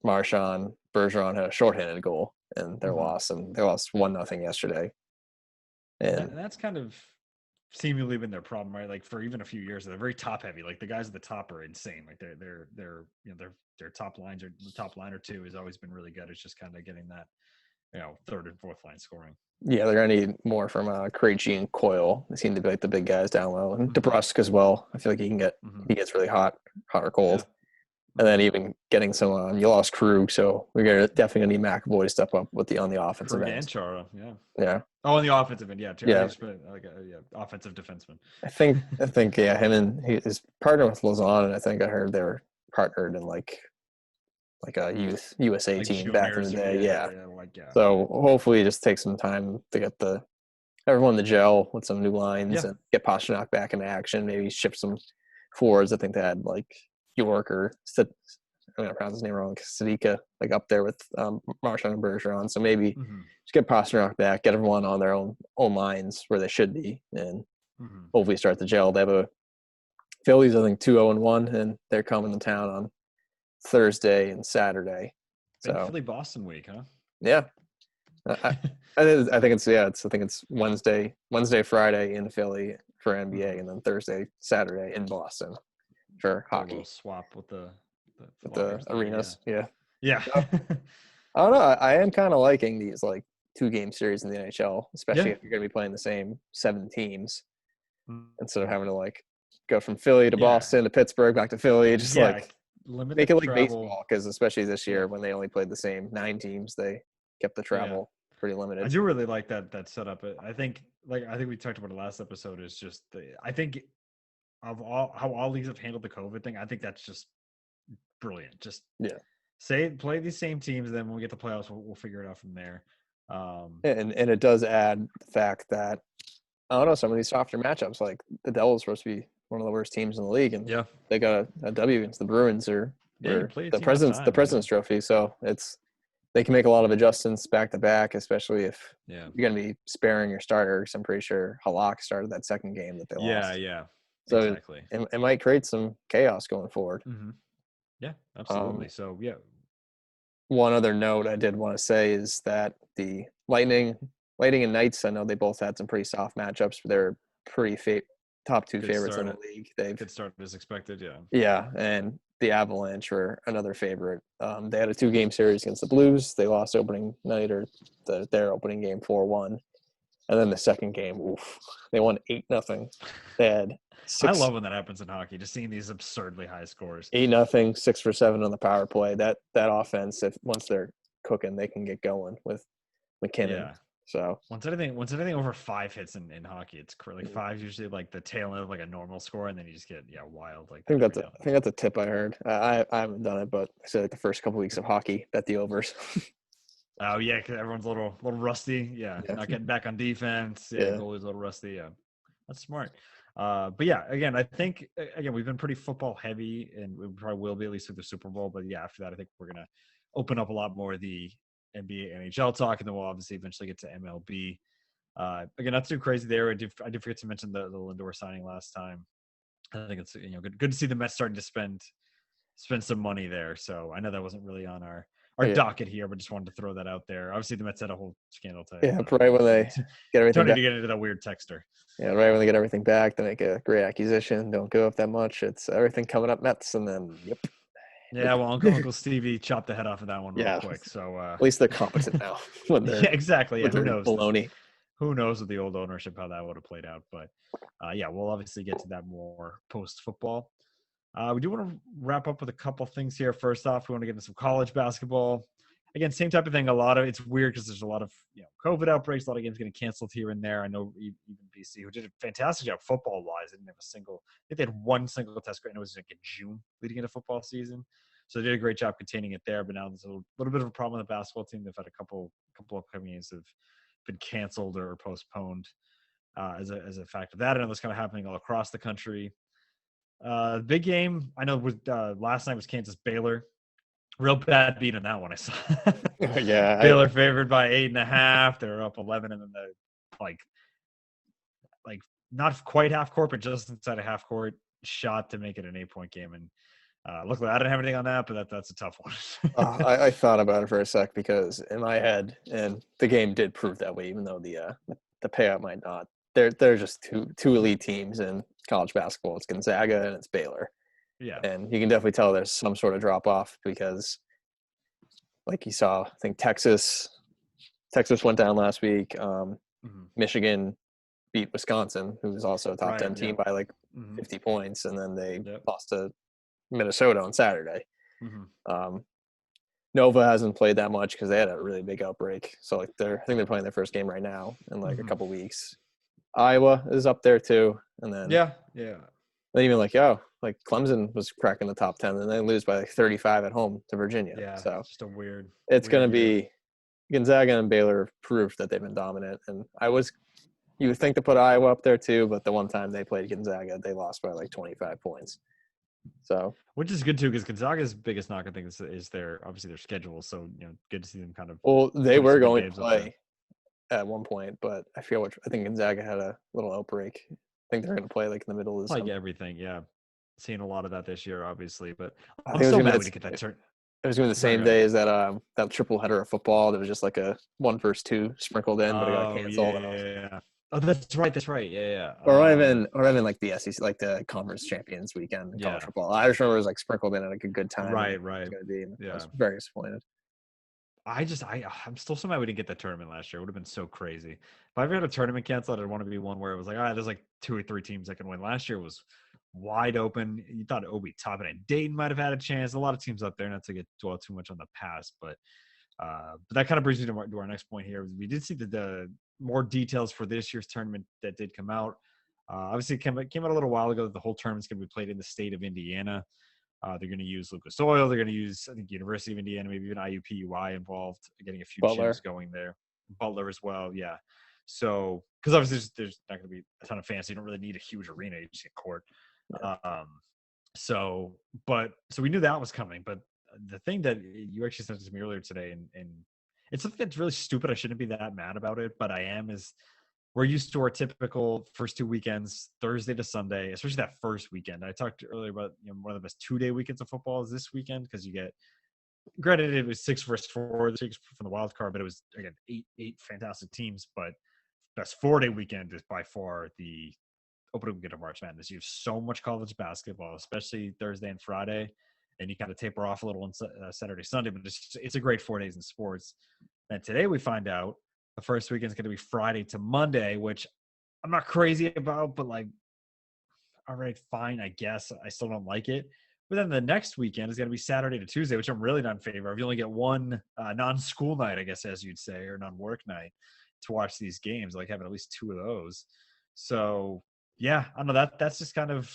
Marchand, Bergeron had a shorthanded goal in their Mhm. loss, and they lost 1-0 yesterday. And That's kind of seemingly been their problem, right? Like for even a few years, they're very top heavy. Like the guys at the top are insane. Like their top lines or the top line or two has always been really good. It's just kind of getting that third and fourth line scoring. yeah, they're gonna need more from Krejci and Coyle. They seem to be like the big guys down low, and Mhm. DeBrusk as well. I feel like Mhm. he gets really hot or cold. Yeah. And then Mhm. even getting some you lost Krug, so we're definitely gonna need McAvoy to step up with on the offensive Krug and end. Chara, yeah. Yeah, Oh, on the offensive end, yeah. I yeah. just put like offensive defenseman. I think yeah, him and his partner with Lausanne, and I think I heard they were partnered in like a youth USA Like team back in the juniors or day. Yeah. like yeah. So hopefully, just take some time to get everyone the gel with some new lines Yeah. and get Pasternak back into action. Maybe ship some forwards. I think they had like York or I'm gonna pronounce his name wrong, Sadika, like up there with Marchand and Bergeron. So maybe Mm-hmm. just get Pasternak back, get everyone on their own lines where they should be, and Mm-hmm. hopefully start the gel. They have a Phillies, I think 2-0-1, and they're coming to town on Thursday and Saturday. Big So Philly Boston week, huh? yeah, I think it's Wednesday, Friday in Philly for NBA, and then Thursday, Saturday in Boston for A little hockey swap with the with the Flyers there, arenas. Yeah. yeah. So, I don't know. I am kind of liking these like 2-game series in the NHL, especially Yeah. if you're going to be playing the same 7 teams Mm, instead of having to like go from Philly to yeah. Boston to Pittsburgh back to Philly. Just Yeah. like Limit the make it like travel. baseball, because especially this Yeah. year when they only played the same 9 teams, they kept the Yeah. travel pretty I limited. do really like that setup. I think we talked about it last episode is just I think of all how all leagues have handled the COVID thing, I think that's just brilliant. Just Yeah. play these same teams, then when we get to playoffs, we'll figure it out from there. And it does add the fact that I don't know, some of these softer matchups, like the Devils supposed to be one of the worst teams in the league, and Yeah, they got a W against the Bruins or you or play a the team on President's time. Yeah, Trophy. So they can make a lot of adjustments back to back, especially if yeah, you're going to be sparing your starters. I'm pretty sure Halak started that second game that they yeah, lost. yeah. So Exactly. it might create some chaos going forward. Hmm. Yeah, Um, absolutely. So yeah, one other note I did want to say is that the Lightning and Knights, I know they both had some pretty soft matchups, but they're pretty top two good favorites in start. the league. They've Good start as expected. Yeah. Yeah, and the Avalanche were another favorite. They had a 2-game series against the Blues. They lost opening night or their opening game 4-1, and then the second game, oof, they won 8-0. They had I six love when that happens in hockey. Just seeing these absurdly high scores. 8-0, 6 for 7 on the power play. That offense, if once they're cooking, they can get going with McKinnon. Yeah. So Once anything over 5 hits in hockey, it's like five usually like the tail end of like a normal score, and then you just get wild like that every now I and think then. that's a tip I heard. I haven't done it, but I said like the first couple weeks of hockey, bet the overs. Oh yeah, because everyone's a little rusty. Yeah, Yeah, not getting back on defense. Yeah, yeah, goalie's a little rusty. Yeah, that's smart. But yeah, again, I think again we've been pretty football heavy, and we probably will be at least through the Super Bowl. But yeah, after that, I think we're gonna open up a lot more of the NBA, NHL talk, and then we'll obviously eventually get to MLB. Again, not too crazy there. I did forget to mention the Lindor signing last time. I think it's good to see the Mets starting to spend some money there. So I know that wasn't really on our yeah. docket here, but just wanted to throw that out there. Obviously, the Mets had a whole scandal today. Yeah, right when they get everything Tony back. to get into that weird texter. Yeah, right when they get everything back, they make a great acquisition. Don't go up that much. It's everything coming up Mets, and then yep. Yeah, well, Uncle Stevie chopped the head off of that one real Yeah, quick. So at least they're competent now when yeah, they're exactly. Yeah, with who their knows? baloney. Who knows with the old ownership how that would have played out? But yeah, we'll obviously get to that more post football. We do want to wrap up with a couple things here. First off, we want to get into some college basketball. Again, same type of thing. It's weird because there's a lot of COVID outbreaks, a lot of games getting canceled here and there. I know even BC, who did a fantastic job football wise, didn't have a single. I think they had one single test grade, and it was like in June leading into football season. So they did a great job containing it there. But now there's a little bit of a problem with the basketball team. They've had a couple upcoming games have been canceled or postponed as a fact of that. And it's kind of happening all across the country. Big game, I know was last night was Kansas Baylor. Real bad beat in that one. I saw Yeah, Baylor favored by 8.5. They're up 11, and then the like like not quite half court, but just inside a half court shot to make it an 8-point game. And luckily, I didn't have anything on that, but that's a tough one. I thought about it for a sec because in my head, and the game did prove that way, even though the payout might not. They're just two elite teams in college basketball. It's Gonzaga and it's Baylor, Yeah, and you can definitely tell there's some sort of drop off because, like you saw, I think Texas went down last week. hmm Michigan beat Wisconsin, who was also a top right. 10 Yeah, team by like hmm 50 points, and then they yep. lost to Minnesota on Saturday. hmm Um, Nova hasn't played that much because they had a really big outbreak. So like I think they're playing their first game right now in like a hmm couple weeks. Iowa is up there too, and then Yeah, yeah, even like like Clemson was cracking the top 10, and they lose by like 35 at home to Virginia. yeah. So Just a it's weird going to year. be Gonzaga and Baylor proof that they've been dominant. And you would think to put Iowa up there too, but the one time they played Gonzaga, they lost by like 25 points. So Which is good too, because Gonzaga's biggest knock, I think, is their obviously their schedule. So good to see them kind of well, they putting were some big going to games up there. play at one point, but I think Gonzaga had a little outbreak. I think they're going to play like in the middle of Like December. everything, yeah. Seeing a lot of that this year, obviously, but I I'm think it was so going mad to we didn't get that turn. it was going to be the Sorry, same go ahead. day as that triple header of football. There was just like a 1 versus 2 sprinkled in, but it got Oh yeah, canceled. And I yeah, was yeah. Oh, that's right. That's right. Yeah, or even like the SEC, like the conference champions weekend in college yeah. football. I just remember it was like sprinkled in at like a good time, and Right, it was right. going to be. I Yeah. was very disappointed. I'm still so mad we didn't get that tournament last year. It would have been so crazy. If I ever had a tournament canceled, I'd want to be one where it was like, all right, there's like 2 or 3 teams that can win. Last year was wide open. You thought Obi Toppin and Dayton might have had a chance. A lot of teams up there, not to get dwell too much on the past, but that kind of brings me to our next point here. We did see the more details for this year's tournament that did come out. Obviously, it came out a little while ago that the whole tournament's going to be played in the state of Indiana. They're going to use Lucas Oil. They're going to use, I think, University of Indiana, maybe even IUPUI involved, getting a few Butler. gyms going there. Butler as well, yeah. So, because obviously there's not going to be a ton of fans. So you don't really need a huge arena. You just get court. Yeah. So we knew that was coming. But the thing that you actually sent to me earlier today, and it's something that's really stupid. I shouldn't be that mad about it, but I am, is we're used to our typical first 2 weekends, Thursday to Sunday, especially that first weekend. I talked earlier about one of the best 2-day weekends of football is this weekend because you get, granted, it was 6 versus 4 from the wild card, but it was again eight fantastic teams. But best 4-day weekend is by far the opening weekend of March Madness. You have so much college basketball, especially Thursday and Friday, and you kind of taper off a little on Saturday, Sunday. But it's a great 4 days in sports. And today we find out the first weekend is going to be Friday to Monday, which I'm not crazy about, but like, all right, fine, I guess. I still don't like it. But then the next weekend is going to be Saturday to Tuesday, which I'm really not in favor of. You only get one non-school night, I guess, as you'd say, or non-work night to watch these games. Like having at least 2 of those. So yeah, I don't know. That's just kind of,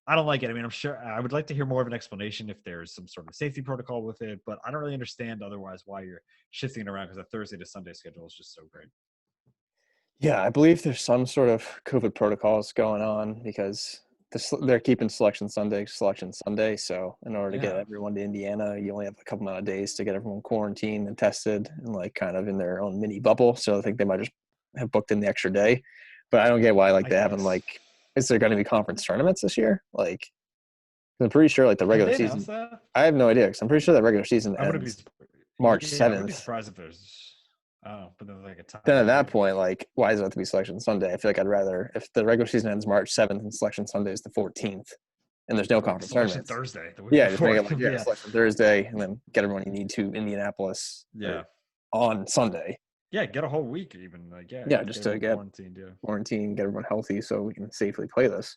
I don't like it. I mean, I'm sure I would like to hear more of an explanation if there's some sort of safety protocol with it, but I don't really understand otherwise why you're shifting it around, because the Thursday to Sunday schedule is just so great. Yeah, I believe there's some sort of COVID protocols going on because they're keeping Selection Sunday. So in order to get Yeah. everyone to Indiana, you only have a couple amount of days to get everyone quarantined and tested and like kind of in their own mini bubble. So I think they might just have booked in the extra day. But I don't get why like I they haven't guess. like. Is there going to be conference tournaments this year? Like I'm pretty sure like the Have regular they announced season. that? I have no idea because I'm pretty sure that regular season I wouldn't be. ends March Yeah, I wouldn't be 7th. surprised if there's. Oh, but there's like a Then at tie-in that game. point, like, why does it have to be Selection Sunday? I feel like I'd rather if the regular season ends March 7th and Selection Sunday is the 14th, and there's no conference Selection tournaments. Thursday, the week Yeah, just make before. it like Yeah. Selection Thursday, and then get everyone you need to Indianapolis Yeah. on Sunday. Yeah. Get a whole week even. Like, yeah. Yeah, Get just to everyone get quarantined. Yeah. quarantine, get everyone healthy, so we can safely play this.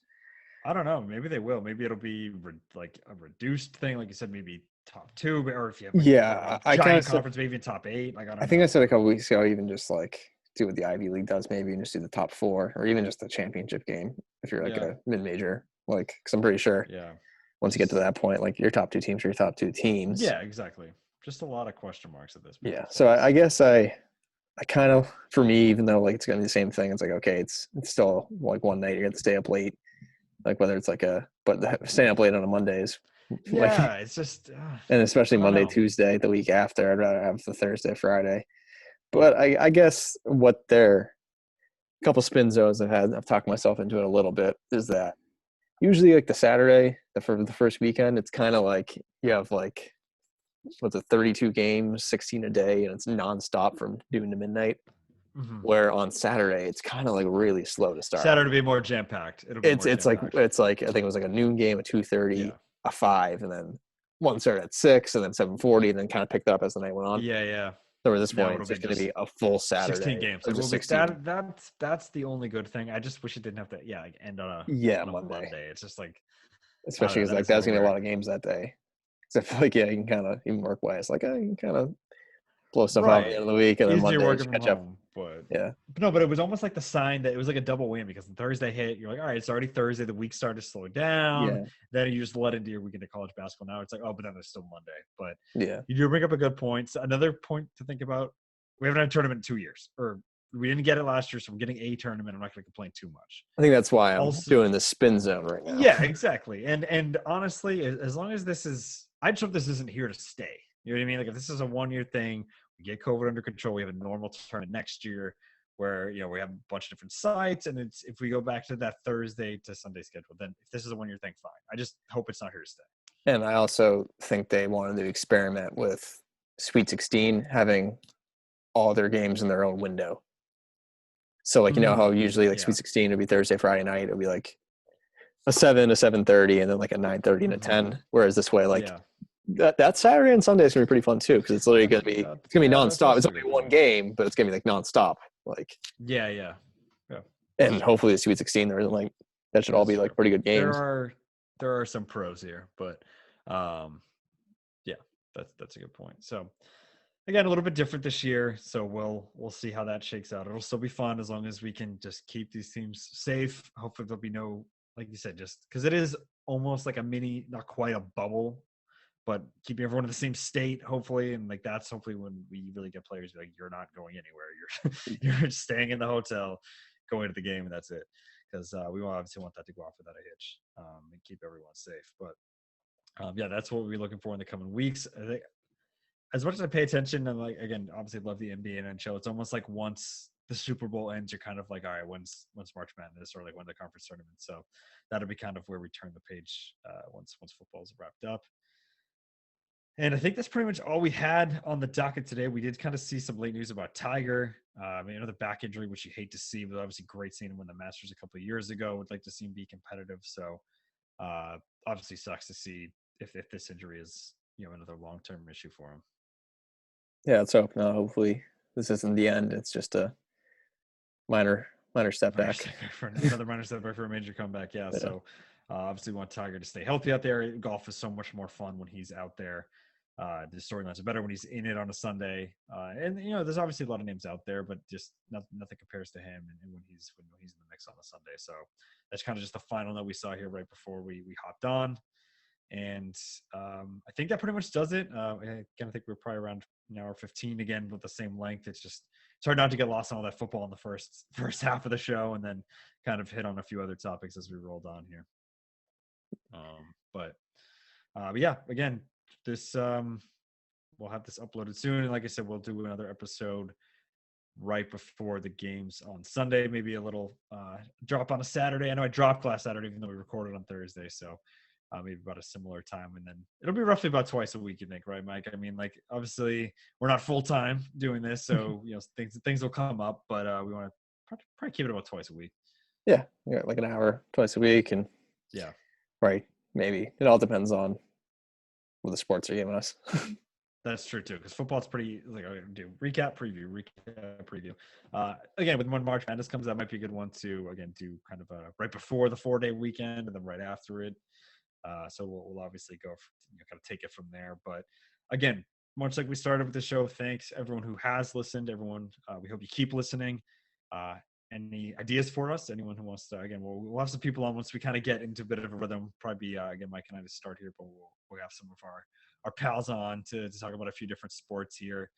I don't know. Maybe they will. Maybe it'll be like a reduced thing, like you said. Maybe top 2, or if you have like Yeah, a I kind of giant said. conference, maybe in top 8. Like I I don't think I know. said a couple weeks ago, even just like do what the Ivy League does, maybe, and just do the top 4, or even just the championship game if you're like Yeah. a mid-major. Like, because I'm pretty sure Yeah. once you get to Just that point, like your top 2 teams are your top 2 teams. yeah. Exactly. Just a lot of question marks at this point. Yeah. So So we'll I see. guess I kind of, for me, even though like it's gonna be the same thing, it's like okay, it's still like one night you have to stay up late, like whether it's like staying up late on a Monday is like, Yeah. It's just and especially I don't Monday, know. Tuesday, the week after, I'd rather have the Thursday, Friday. But I guess what their couple spin zones I've talked myself into it a little bit is that usually like the Saturday, the first weekend, it's kind of like you have like what's it, 32 games, 16 a day, and it's nonstop from noon to midnight. Mhm. Where on Saturday it's kind of like really slow to start. Saturday will be more jam packed. It'll be It's more it's jam like packed. it's like I think it was like a noon game, a 2:30, Yeah. a 5, and then one started at 6, and then 7:40, and then kind of picked up as the night went on. Yeah. Yeah. So at this No, point, it'll it's be just going to just be a full 16 Saturday games. of It just will be 16. that's the only good thing. I just wish it didn't have to like end Yeah, on a Monday, Monday. It's just like I don't especially know, because then like it's a there's little going to be a lot weird. of games that day. Because I feel like yeah, you can kind of even work wise. Like you can kind of blow stuff out at the Right. end of the week, and then Easier Monday working just from catch up. home, but Yeah, no, but it was almost like the sign that it was like a double win, because the Thursday hit, you're like, all right, it's already Thursday, the week started to slow down. yeah, Then you just let into your weekend of college basketball. Now it's like, oh, but then there's still Monday. But yeah. you do bring up a good point. So another point to think about: we haven't had a tournament in 2 years, or we didn't get it last year, so we're getting a tournament. I'm not going to complain too much. I think that's why I'm Also, doing this spin zone right now. yeah, exactly. And honestly, as long as this is, I just hope this isn't here to stay. You know what I mean? Like if this is a 1 year thing, we get COVID under control, we have a normal tournament next year where we have a bunch of different sites, and it's if we go back to that Thursday to Sunday schedule, then if this is a 1 year thing, fine. I just hope it's not here to stay. And I also think they wanted to experiment with Sweet 16 having all their games in their own window. So like how usually like Yeah. Sweet 16 would be Thursday, Friday night, it would be like a 7, a 7:30, and then like a 9:30 and a 10. Whereas this way, like Yeah. that Saturday and Sunday is gonna be pretty fun too, because it's literally gonna be That's nonstop. It's also a only good one point. game, but it's gonna be like nonstop. Like Yeah, yeah. Yeah. and hopefully the Sweet 16 there isn't like that should all That's be true. like pretty good There games. are some pros here, but yeah, that's a good point. So again, a little bit different this year, so we'll see how that shakes out. It'll still be fun as long as we can just keep these teams safe. Hopefully there'll be no like you said, just because it is almost like a mini, not quite a bubble, but keeping everyone in the same state, hopefully, and like that's hopefully when we really get players like you're not going anywhere, you're staying in the hotel, going to the game, and that's it. Because we obviously want that to go off without a hitch, and keep everyone safe. But yeah, that's what we'll be looking for in the coming weeks. I think as much as I pay attention, and like again, obviously love the NBA and NHL. It's almost like once the Super Bowl ends, you're kind of like, all right, when's March Madness or like when the conference tournament. So that'll be kind of where we turn the page once football's wrapped up. And I think that's pretty much all we had on the docket today. We did kind of see some late news about Tiger. The back injury, which you hate to see, but obviously great seeing him win the Masters a couple of years ago. Would like to see him be competitive. So obviously sucks to see if this injury is another long term issue for him. Yeah, let's hope. No, hopefully this isn't the end. It's just a minor setback. Another minor setback for a major comeback. Yeah. So obviously we want Tiger to stay healthy out there. Golf is so much more fun when he's out there. The storylines are better when he's in it on a Sunday. And there's obviously a lot of names out there, but just nothing compares to him and when he's in the mix on a Sunday. So that's kind of just the final note we saw here right before we hopped on. And I think that pretty much does it. Again, I think we're probably around an hour 15 again with the same length. It's hard not to get lost on all that football in the first half of the show, and then kind of hit on a few other topics as we rolled on here. But yeah, again, this we'll have this uploaded soon, and like I said, we'll do another episode right before the games on Sunday. Maybe a little drop on a Saturday. I know I dropped last Saturday, even though we recorded on Thursday, so. Maybe about a similar time, and then it'll be roughly about twice a week. You think, right, Mike? I mean, like obviously we're not full time doing this, so things will come up, but we want to probably keep it about twice a week. Yeah, like an hour twice a week, and yeah, right. Maybe it all depends on what the sports are giving us. That's true too, because football's pretty like do recap preview. Again, when March Madness comes, that might be a good one to again do kind of right before the 4-day weekend and then right after it. So we'll obviously go kind of take it from there. But again, much like we started with the show, thanks everyone who has listened. Everyone, we hope you keep listening. Any ideas for us? Anyone who wants to? Again, we'll have some people on once we kind of get into a bit of a rhythm. Probably be again Mike and I to start here, but we'll have some of our pals on to talk about a few different sports here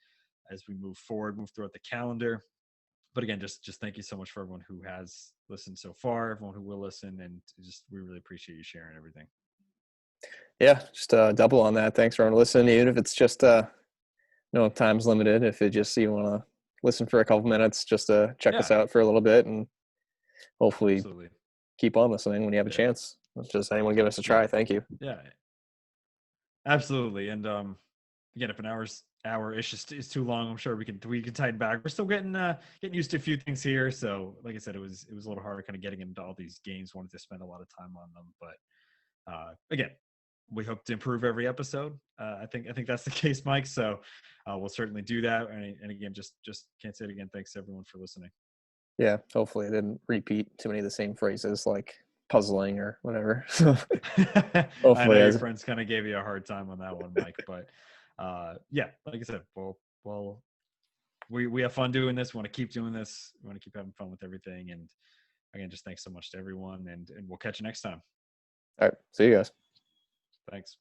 as we move throughout the calendar. But again, just thank you so much for everyone who has listened so far, everyone who will listen, and we really appreciate you sharing everything. Yeah, just double on that. Thanks for listening, even if it's just no time's limited. If you want to listen for a couple minutes, just to check us out for a little bit, and hopefully keep on listening when you have a chance. Just anyone give us a try. Thank you. Yeah, absolutely. And again, if an hour-ish is too long, I'm sure we can tighten back. We're still getting used to a few things here. So like I said, it was a little harder kind of getting into all these games. Wanted to spend a lot of time on them, but again, we hope to improve every episode. I think that's the case, Mike. So we'll certainly do that. And again, just can't say it again. Thanks everyone for listening. Yeah, hopefully I didn't repeat too many of the same phrases like puzzling or whatever. Hopefully, I know your friends kind of gave you a hard time on that one, Mike. But yeah, like I said, well, we have fun doing this. We want to keep doing this. We want to keep having fun with everything. And again, just thanks so much to everyone, and we'll catch you next time. All right, see you guys. Thanks.